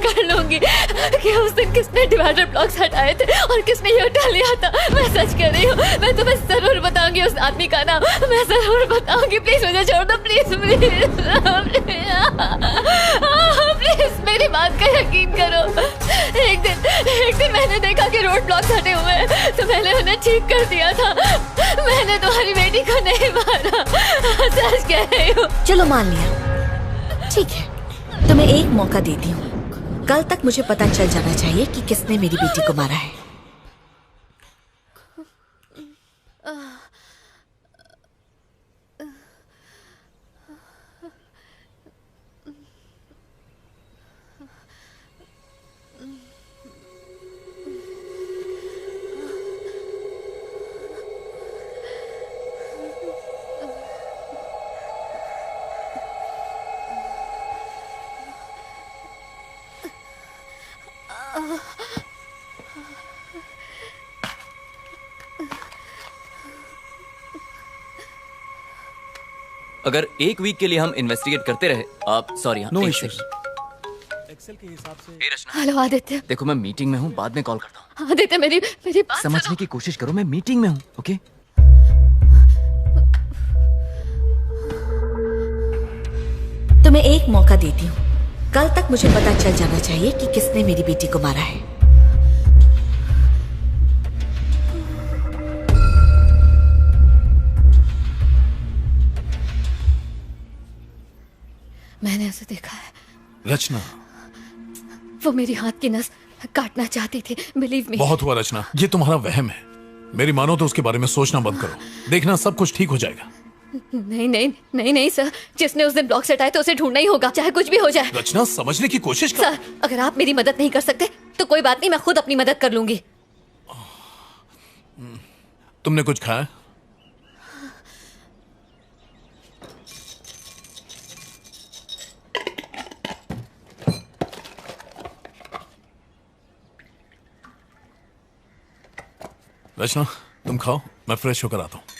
कर लूंगी कि उस दिन किसने डिवाइडर ब्लॉक्स हटाए थे और किसने ये उठा लिया था। मैं सच कह रही हूँ, मैं तुम्हें जरूर बताऊंगी उस आदमी का नाम, मैं जरूर बताऊंगी। प्लीज मुझे छोड़ दो, प्लीज प्लीज मेरी बात का यकीन करो। एक दिन मैंने देखा कि रोड ब्लॉक्स हटे हुए हैं तो मैंने उन्हें ठीक कर दिया था। मैंने तुम्हारी बेटी को नहीं मारा, सच कह रही हूँ। चलो मान लिया, ठीक है, तुम्हें एक मौका देती हूँ। कल तक मुझे पता चल जाना चाहिए कि किसने मेरी बेटी को मारा है। अगर एक वीक के लिए हम इन्वेस्टिगेट करते रहे, आप सॉरी, नो एक इश्यूज। सेकंड। एक्सेल के हिसाब से हे रचना, हेलो आदित्य। देखो मैं मीटिंग में हूँ, बाद में कॉल करता हूँ। आदित्य मेरी बात समझने की कोशिश करो, मैं मीटिंग में हूँ। ओके तुम्हें एक मौका देती हूँ। कल तक मुझे पता चल जाना चाहिए कि किसने मेरी बेटी को मारा है। मैंने उसे देखा है। रचना, वो मेरी हाथ की नस काटना चाहती थी, बिलीव मी। बहुत हुआ रचना, ये तुम्हारा वहम है। मेरी मानो तो उसके बारे में सोचना बंद करो, देखना सब कुछ ठीक हो जाएगा। नहीं नहीं नहीं नहीं सर, जिसने उस दिन ब्लॉक हटाए तो उसे ढूंढना ही होगा, चाहे कुछ भी हो जाए। रचना समझने की कोशिश कर। सर अगर आप मेरी मदद नहीं कर सकते तो कोई बात नहीं, मैं खुद अपनी मदद कर लूंगी। तुमने कुछ खाया? रचना तुम खाओ, मैं फ्रेश होकर आता हूं।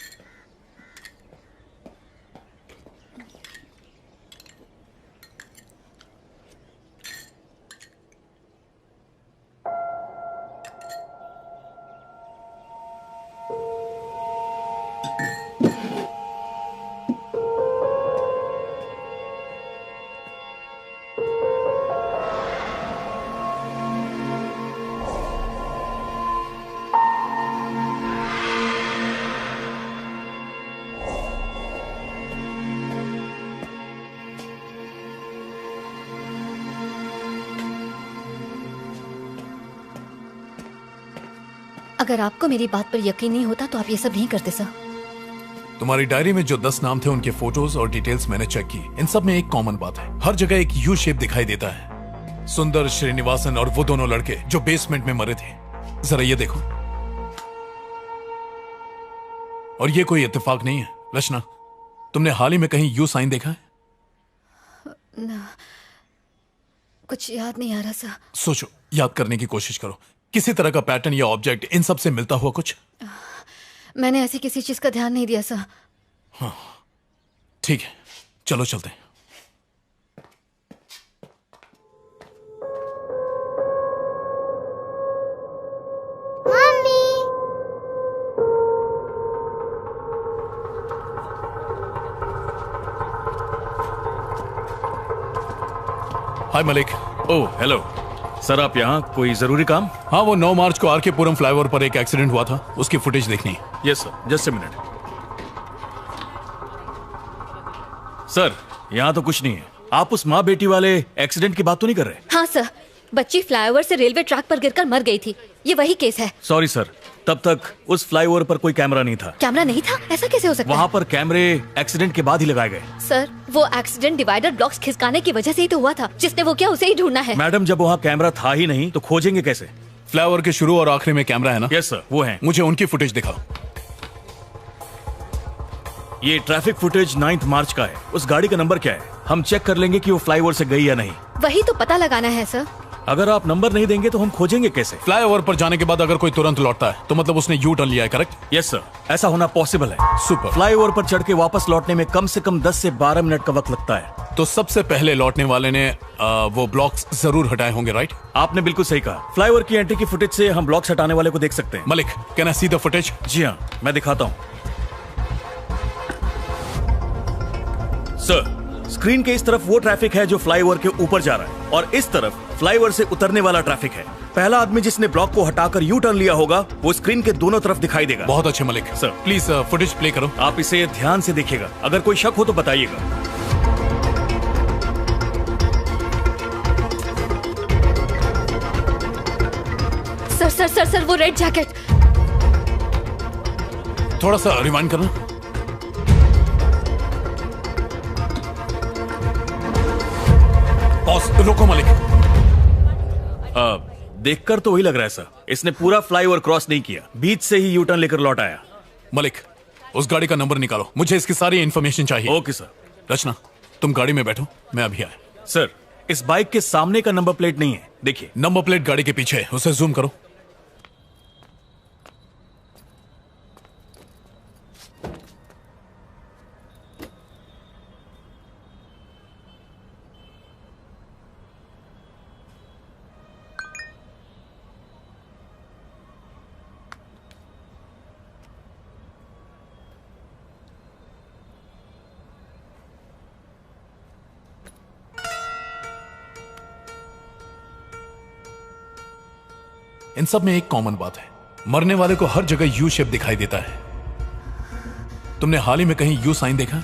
अगर आपको मेरी बात पर यकीन नहीं होता तो आप ये सब नहीं करते सर। तुम्हारी डायरी में जो 10 नाम थे उनके फोटोज और डिटेल्स मैंने चेक की। इन सब में एक कॉमन बात है, हर जगह एक यू शेप दिखाई देता है। सुंदर, श्रीनिवासन और वो दोनों लड़के जो बेसमेंट में मरे थे, जरा ये देखो। और ये कोई इत्तेफाक नहीं है। रचना, तुमने हाल ही में कहीं यू साइन देखा है? ना, कुछ याद नहीं आ रहा सर। सोचो, याद करने की कोशिश करो। किसी तरह का पैटर्न या ऑब्जेक्ट इन सब से मिलता हुआ कुछ? मैंने ऐसी किसी चीज का ध्यान नहीं दिया सर। हाँ, ठीक है, चलो चलते हैं। हाय मलिक। ओह हेलो सर, आप यहाँ कोई जरूरी काम? हाँ, वो 9 मार्च को आरके पुरम फ्लाईओवर पर एक एक्सीडेंट हुआ था, उसकी फुटेज देखनी है। Yes sir, just a minute. Sir यहाँ तो कुछ नहीं है। आप उस माँ बेटी वाले एक्सीडेंट की बात तो नहीं कर रहे? हाँ सर, बच्ची फ्लाईओवर से रेलवे ट्रैक पर गिरकर मर गई थी, ये वही केस है। सॉरी सर, तब तक उस फ्लाईओवर पर कोई कैमरा नहीं था। कैमरा नहीं था? ऐसा कैसे हो सकता है? वहाँ पर कैमरे एक्सीडेंट के बाद ही लगाए गए। सर वो एक्सीडेंट डिवाइडर ब्लॉक्स खिसकाने की वजह से ही तो हुआ था। जिसने वो किया उसे ही ढूंढना है। मैडम, जब वहाँ कैमरा था ही नहीं तो खोजेंगे कैसे? फ्लाईओवर के शुरू और आखिरी में कैमरा है ना? यस सर, वो है। मुझे उनकी फुटेज दिखाओ। ये ट्रैफिक फुटेज 9 मार्च का है। उस गाड़ी का नंबर क्या है? हम चेक कर लेंगे कि वो फ्लाईओवर से गई या नहीं। वही तो पता लगाना है सर। अगर आप नंबर नहीं देंगे तो हम खोजेंगे कैसे? फ्लाईओवर पर जाने के बाद अगर कोई तुरंत लौटता है तो मतलब उसने यू टर्न लिया है, करेक्ट? यस सर, ऐसा होना पॉसिबल है। सुपर। फ्लाईओवर पर चढ़ के वापस लौटने में कम से कम 10 से 12 मिनट का वक्त लगता है। तो सबसे पहले लौटने वाले ने वो ब्लॉक्स जरूर हटाए होंगे, राइट? आपने बिल्कुल सही कहा। फ्लाईओवर की एंट्री की फुटेज से हम ब्लॉक्स हटाने वाले को देख सकते हैं। Malik, can I see the footage? जी हाँ, मैं दिखाता हूँ। सर, स्क्रीन के इस तरफ वो ट्रैफिक है जो फ्लाईओवर के ऊपर जा रहा है और इस तरफ फ्लाईओवर से उतरने वाला ट्रैफिक है। पहला आदमी जिसने ब्लॉक को हटाकर यू टर्न लिया होगा वो स्क्रीन के दोनों तरफ दिखाई देगा। बहुत अच्छे Malik. Sir please footage play करो। आप इसे ध्यान से देखिएगा, अगर कोई शक हो तो बताइएगा। सर सर सर सर वो रेड जैकेट। थोड़ा सा रिवाइंड करना। रोको मलिक। देखकर तो वही लग रहा है सर, इसने पूरा फ्लाईओवर क्रॉस नहीं किया, बीच से ही यू टर्न लेकर लौट आया। मलिक, उस गाड़ी का नंबर निकालो, मुझे इसकी सारी इंफॉर्मेशन चाहिए। Okay sir. रचना, तुम गाड़ी में बैठो, मैं अभी आया। सर, इस बाइक के सामने का नंबर प्लेट नहीं है, देखिए। नंबर प्लेट गाड़ी के पीछे है, उसे जूम करो। इन सब में एक कॉमन बात है, मरने वाले को हर जगह यू शेप दिखाई देता है। तुमने हाल ही में कहीं यू साइन देखा?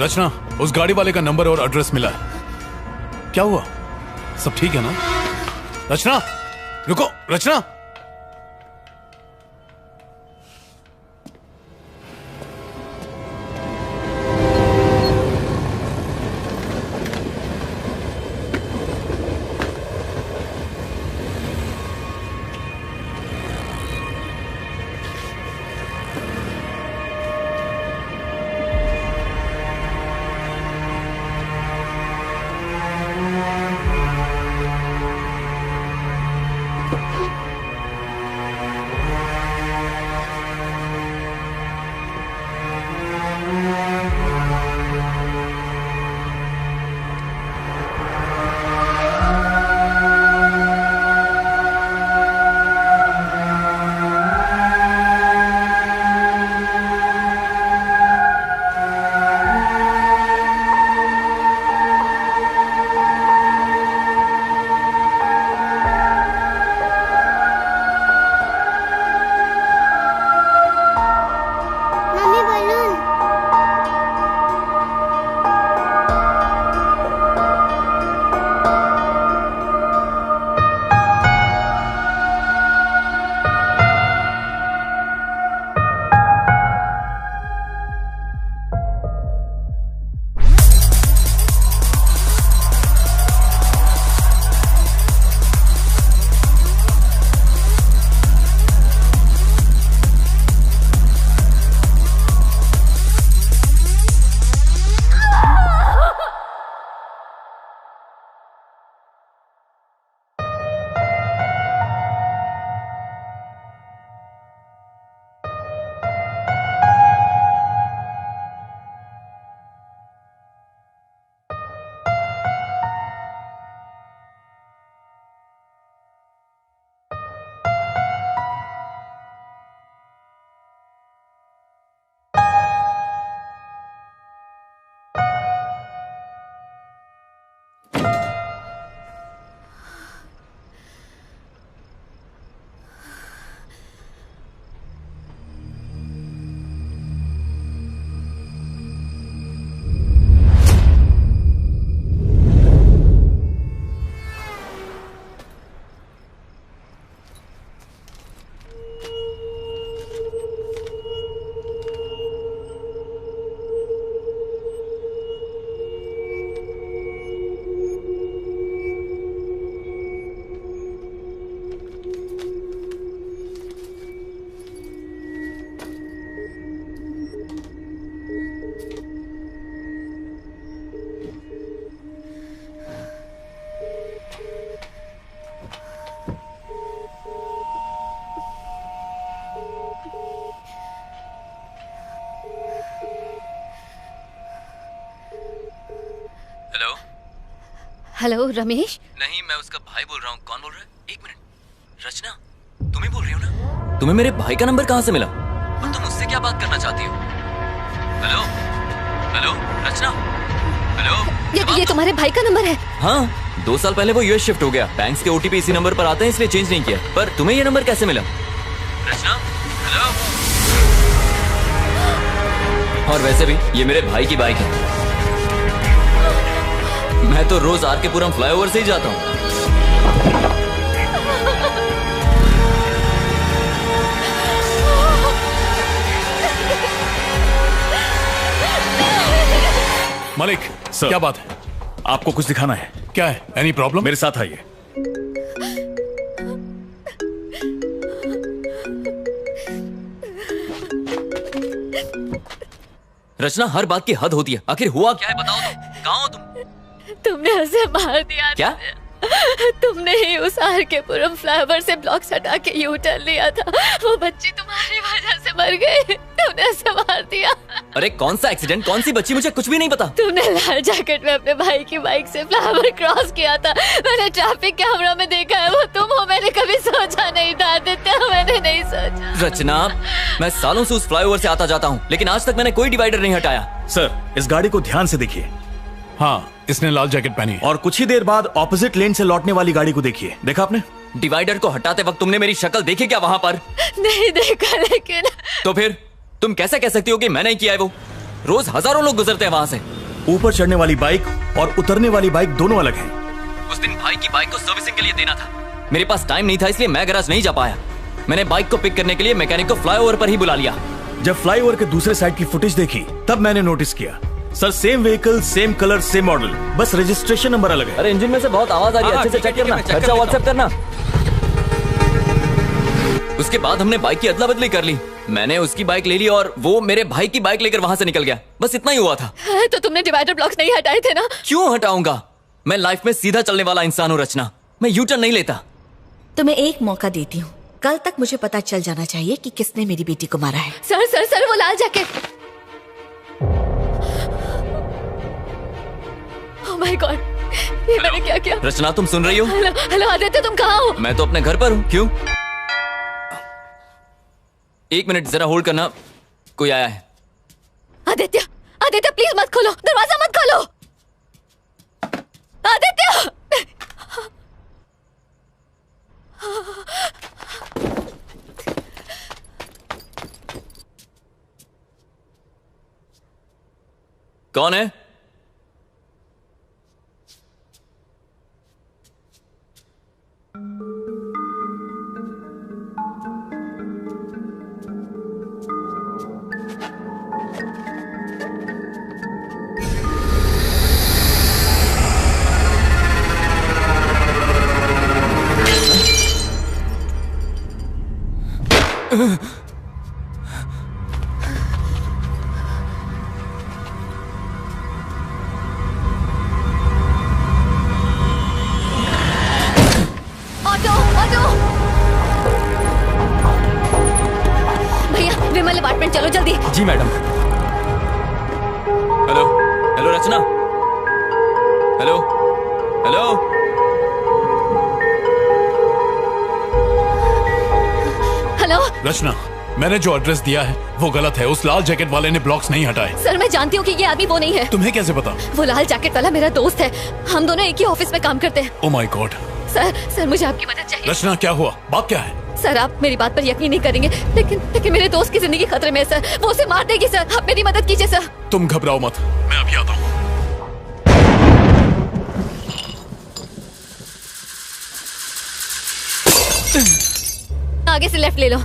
रचना, उस गाड़ी वाले का नंबर और एड्रेस मिला है। क्या हुआ? सब ठीक है ना? रचना, रुको। रचना, हेलो रमेश। नहीं, मैं उसका भाई बोल रहा हूँ। कौन बोल रहा है? एक मिनट। रचना, तुम ही बोल रही हो ना? तुम्हें मेरे भाई का नंबर कहाँ से मिला? और तुम उससे क्या बात करना चाहती हो? हेलो हेलो रचना, हेलो। ये तुम्हारे भाई का नंबर है? हाँ, 2 साल पहले वो यूएस शिफ्ट हो गया। बैंक्स के ओटीपी इसी नंबर पर आते हैं, इसलिए चेंज नहीं किया। पर तुम्हें ये नंबर कैसे मिला? रचना, हेलो। और वैसे भी ये मेरे भाई की बाइक है। मैं तो रोज आर के पुरम फ्लाईओवर से ही जाता हूँ। मलिक सर, क्या बात है? आपको कुछ दिखाना है। क्या है? Any problem? मेरे साथ आइए। रचना, हर बात की हद होती है। आखिर हुआ क्या है, बताओ तो। कहाँ हो तुम? तुमने उसे मार दिया। क्या? तुमने ही उस आर के पुरम फ्लाईओवर से ब्लॉक्स हटा के यू टर्न लिया था। वो बच्ची तुम्हारी वजह से मर गई। तुमने उसे मार दिया। अरे कौन सा एक्सीडेंट, कौन सी बच्ची, मुझे कुछ भी नहीं पता। तुमने लाल जैकेट में अपने भाई की बाइक से फ्लाईओवर क्रॉस किया था। मैंने ट्रैफिक कैमरा में देखा है, वो तुम हो। मैंने कभी सोचा नहीं था आदित्य, मैंने नहीं सोचा। रचना, मैं सालों से उस फ्लाईओवर से आता जाता हूँ, लेकिन आज तक मैंने कोई डिवाइडर नहीं हटाया। सर, इस गाड़ी को ध्यान से देखिए। हाँ, इसने लाल जैकेट पहनी है। और कुछ ही देर बाद ऑपोजिट लेन से लौटने वाली गाड़ी को देखिए। देखा आपने? डिवाइडर को हटाते वक्त तुमने मेरी शक्ल देखी क्या वहां पर? नहीं देखा, लेकिन तो फिर तुम कैसे कह सकती हो कि मैंने किया है? वो रोज हजारों लोग गुजरते हैं वहां से। ऊपर चढ़ने वाली बाइक और उतरने वाली बाइक दोनों अलग हैं। उस दिन भाई की बाइक को सर्विसिंग के लिए देना था। मेरे पास टाइम नहीं था, इसलिए मैं गैराज नहीं जा पाया। मैंने बाइक को पिक करने के लिए मैकेनिक को फ्लाईओवर पर ही बुला लिया। जब फ्लाईओवर के दूसरे साइड की फुटेज देखी तब मैंने नोटिस किया। Sir, same vehicle, same colour, same model, बस रजिस्ट्रेशन नंबर अलग है। अरे इंजन में से बहुत आवाज आ रही है, अच्छे से चेक करना। खर्चा व्हाट्सएप करना। उसके बाद हमने बाइक की अदला बदली कर ली। मैंने उसकी बाइक ले ली और वो मेरे भाई की बाइक लेकर वहां से निकल गया। बस इतना ही हुआ था। तो तुमने डिवाइडर ब्लॉक्स नहीं हटाए थे ना? क्यों हटाऊंगा? मैं लाइफ में सीधा चलने वाला इंसान हूँ रचना। मैं यू टर्न नहीं लेता। तुम्हें एक मौका देती हूँ। कल तक मुझे पता चल जाना चाहिए कि किसने मेरी बेटी को मारा है। सर सर सर, वो लाल जैकेट। ओह माय गॉड, ये मैंने क्या किया? रचना, तुम सुन रही हो? हेलो आदित्य, तुम कहाँ हो? मैं तो अपने घर पर हूँ। क्यों? 1 मिनट जरा होल्ड करना, कोई आया है। आदित्य, आदित्य प्लीज मत खोलो, दरवाजा मत खोलो। आदित्य! कौन है? Auto, auto! भैया, विमल अपार्टमेंट चलो जल्दी। जी मैडम। हेलो हेलो रचना, हेलो हेलो। हेलो रचना, मैंने जो एड्रेस दिया है वो गलत है। उस लाल जैकेट वाले ने ब्लॉक्स नहीं हटाए। सर, मैं जानती हूँ कि ये आदमी वो नहीं है। तुम्हें कैसे पता? वो लाल जैकेट वाला मेरा दोस्त है। हम दोनों एक ही ऑफिस में काम करते हैं। Oh my God. सर मुझे आपकी मदद चाहिए। रचना, क्या हुआ? बात क्या है? सर, आप मेरी बात पर यकीन नहीं करेंगे, लेकिन मेरे दोस्त की जिंदगी खतरे में है सर। वो उसे मार देगी सर। आप मेरी मदद कीजिए सर। तुम घबराओ मत, मैं अभी आता हूँ। आगे से लेफ्ट ले लो।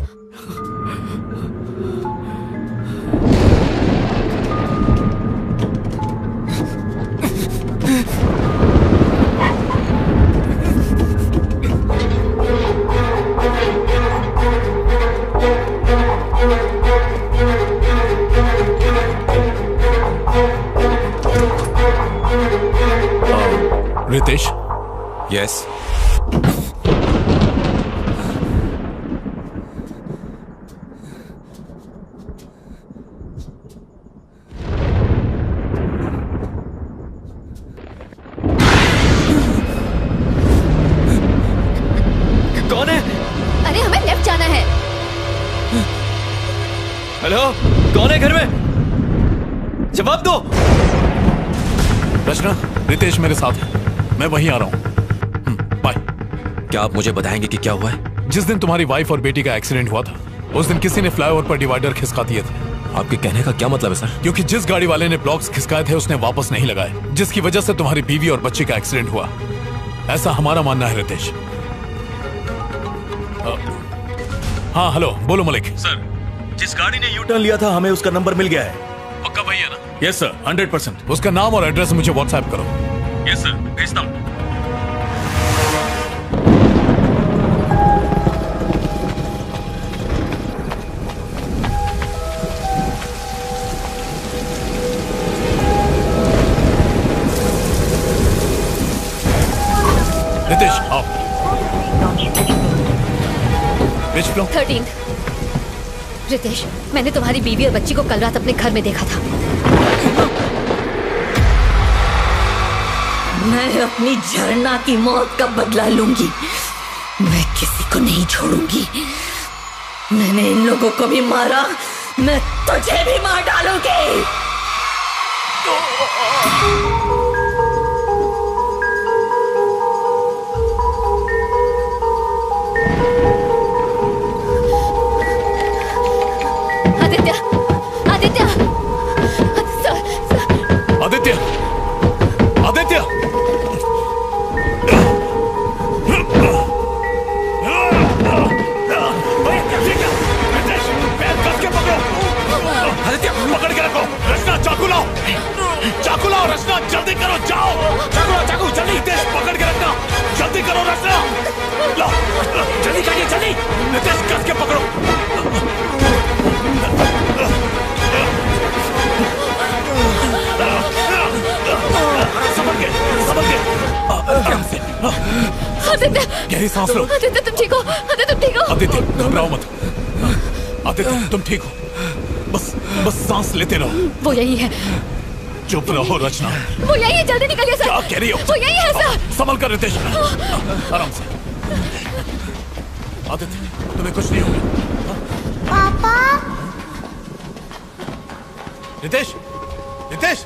रितेश? यस। हेलो, कौन है घर में? जवाब दो। रचना, रितेश मेरे साथ है, मैं वहीं आ रहा हूँ। बाय। क्या आप मुझे बताएंगे कि क्या हुआ है? जिस दिन तुम्हारी वाइफ और बेटी का एक्सीडेंट हुआ था, उस दिन किसी ने फ्लाईओवर पर डिवाइडर खिसका दिए थे। आपके कहने का क्या मतलब है सर? क्योंकि जिस गाड़ी वाले ने ब्लॉक्स खिसकाए थे उसने वापस नहीं लगाए, जिसकी वजह से तुम्हारी बीवी और बच्ची का एक्सीडेंट हुआ, ऐसा हमारा मानना है रितेश। हाँ हेलो, बोलो मलिक। सर, जिस गाड़ी ने यू टर्न लिया था हमें उसका नंबर मिल गया है। पक्का वही है ना? Yes sir, 100%। उसका नाम और एड्रेस मुझे व्हाट्सएप करो। यस सर, भेजता हूँ। रितेश आओ। 13। रितेश, मैंने तुम्हारी बीवी और बच्ची को कल रात अपने घर में देखा था। मैं अपनी झरना की मौत का बदला लूंगी। मैं किसी को नहीं छोड़ूंगी। मैंने इन लोगों को भी मारा, मैं तुझे भी मार डालूंगी। आदित्य, आदित्य, आदित्य, आदित्य, आदित्य पकड़ के रखो। रचना चाकू लाओ, चाकू लाओ। रचना जल्दी करो, जाओ। चाकू लाओ, चाकू जल्दी। नितेश पकड़ के रखना, जल्दी करो। रचना लाओ, जल्दी काटिए, जल्दी। नितेश कस के पकड़ो। संभल के, संभल के। आदित्य, गहरी सांस लो। आदित्य तुम ठीक हो? आदित्य तुम ठीक हो? आदित्य घबराओ मत। आदित्य तुम ठीक हो, बस बस सांस लेते रहो। वो यही है। चुप रहो रचना। वो यही है, जल्दी निकलिए सर। क्या कह रही हो? वो यही है सर। संभल कर रितेश, आराम से। आदित्य तुम्हें कुछ नहीं होगा। पापा। रितेश, रितेश।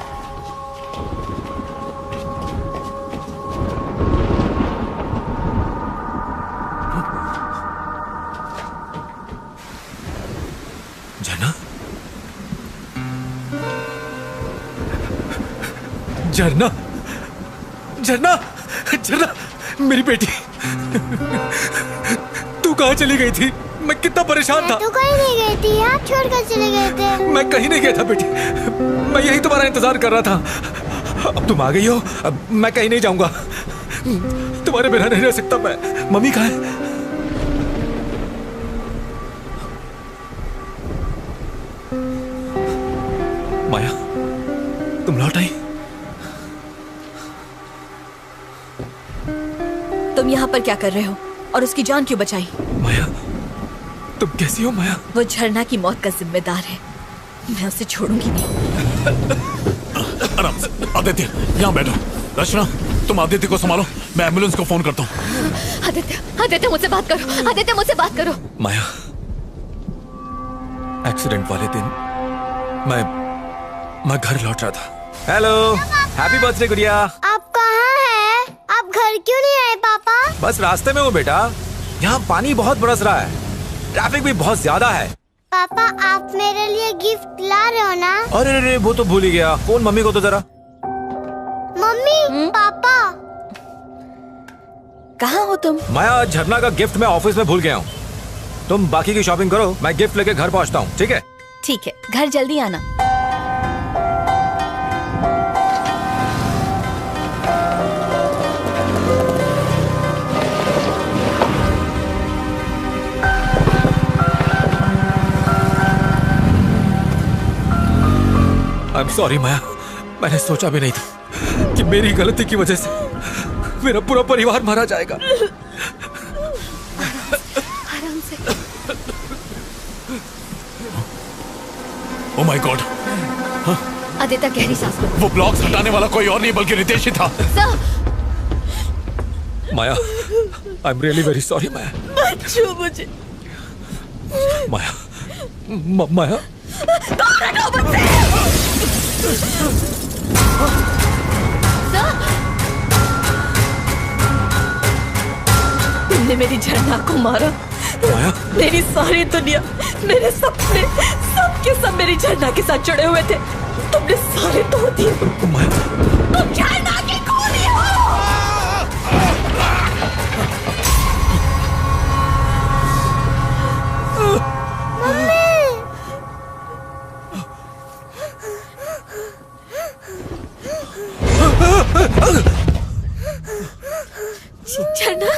झरना, झरना, झरना, झरना, मेरी बेटी। तू कहाँ चली गई थी? मैं कितना परेशान था। तू कहीं नहीं गई थी, आप छोड़कर चले गए थे। मैं कहीं नहीं गया था बेटी, मैं यही तुम्हारा इंतजार कर रहा था। अब तुम आ गई हो, अब मैं कहीं नहीं जाऊंगा। तुम्हारे बिना नहीं रह सकता मैं। मम्मी कहाँ है? माया, तुम लौट आई? तुम यहाँ पर क्या कर रहे हो और उसकी जान क्यों बचाई? माया, तुम कैसी हो माया? वो झरना की मौत का जिम्मेदार है, मैं उसे छोड़ूंगी नहीं। आराम से। आदित्य यहाँ बैठो। रचना तुम आदित्य को संभालो, मैं एम्बुलेंस को फोन करता हूँ। आदित्य, आदित्य मुझसे बात करो। आदित्य मुझसे बात करो। माया, एक्सीडेंट वाले दिन मैं घर लौट रहा था। हेलो, हैप्पी बर्थडे गुड़िया। आप कहाँ हैं? आप घर क्यों नहीं आए पापा? बस रास्ते में हूँ बेटा। यहाँ पानी बहुत बरस रहा है, ट्रैफिक भी बहुत ज्यादा है। पापा आप मेरे लिए गिफ्ट ला रहे हो ना? अरे रे, वो तो भूल ही गया। फोन मम्मी को तो जरा। मम्मी, पापा कहाँ हो तुम? माया, झरना का गिफ्ट मैं ऑफिस में भूल गया हूँ। तुम बाकी की शॉपिंग करो, मैं गिफ्ट लेके घर पहुँचता हूँ। ठीक है? ठीक है, घर जल्दी आना। I'm sorry माया, मैंने सोचा भी नहीं था कि मेरी गलती की वजह से मेरा पूरा परिवार मारा जाएगा। आराम से। Oh my God. आदित्य गहरी सांस लो। वो ब्लॉक्स हटाने वाला कोई और नहीं बल्कि रितेश ही था। Maya, I am really very sorry Maya. मत छू मुझे। माया, माया, दूर हटो मुझसे। तुमने मेरी झरना को मारा। मेरी सारी दुनिया, मेरे सपने, सब के सब मेरी झरना के साथ जुड़े हुए थे। तुमने सारे तोड़ दिए। तुम झरना की खूनी हो। झरना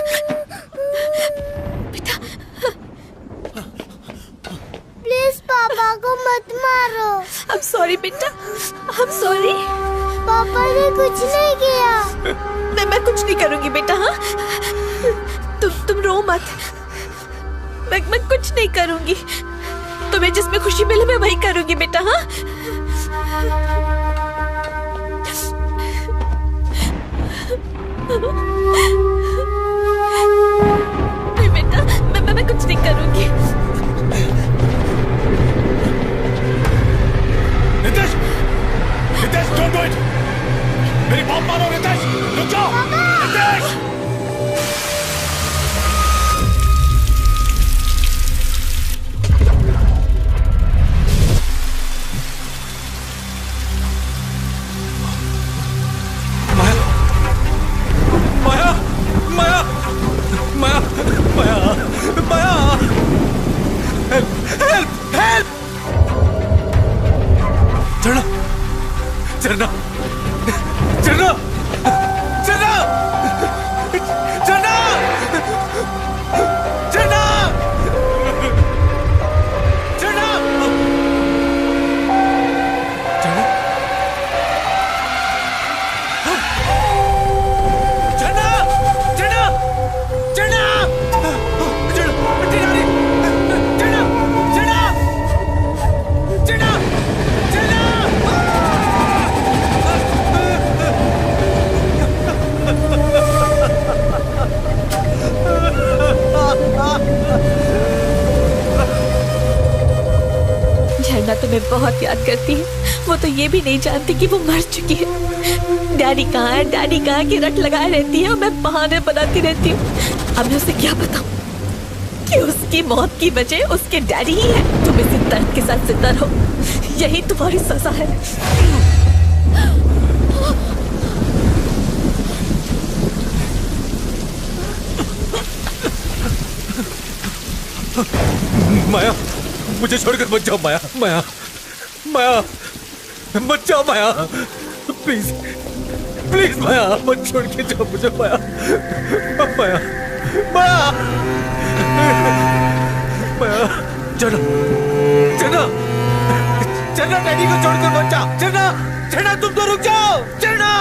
बेटा, प्लीज पापा को मत मारो। I'm sorry बेटा, I'm sorry। पापा ने कुछ नहीं किया। मैं कुछ नहीं करूंगी बेटा। हाँ, तुम रो मत। मैं कुछ नहीं करूंगी। तुम्हें जिसमें खुशी मिले मैं वही करूंगी बेटा। हाँ, नहीं बेटा, मैं कुछ नहीं करूंगी। Nitesh, Nitesh, don't do it. मेरी बात मानो नितेश, रुक जाओ। नितेश, झरना, झरना, झरना, झरना, झरना, झरना, झरना तुम्हें बहुत याद करती है। वो तो ये भी नहीं जानती कि वो मर चुकी है। डैडी कहाँ है, डैडी कहाँ है की रट लगाए रहती है और मैं बहाने बनाती रहती हूँ। अब मैं उसे क्या बताऊँ कि उसकी मौत की वजह उसके डैडी ही है। तुम इसी दर्द के साथ जिंदा रहो, यही तुम्हारी सजा है। माया, मुझे छोड़कर मत जाओ माया, माया, माया, मत जाओ माया, प्लीज, प्लीज माया, मत छोड़ के जाओ मुझे माया, माया, माया, माया, चलो, चलो, चलो, डैडी को छोड़कर मत जाओ, चलो, चलो, तुम तो रुक जाओ, चलो।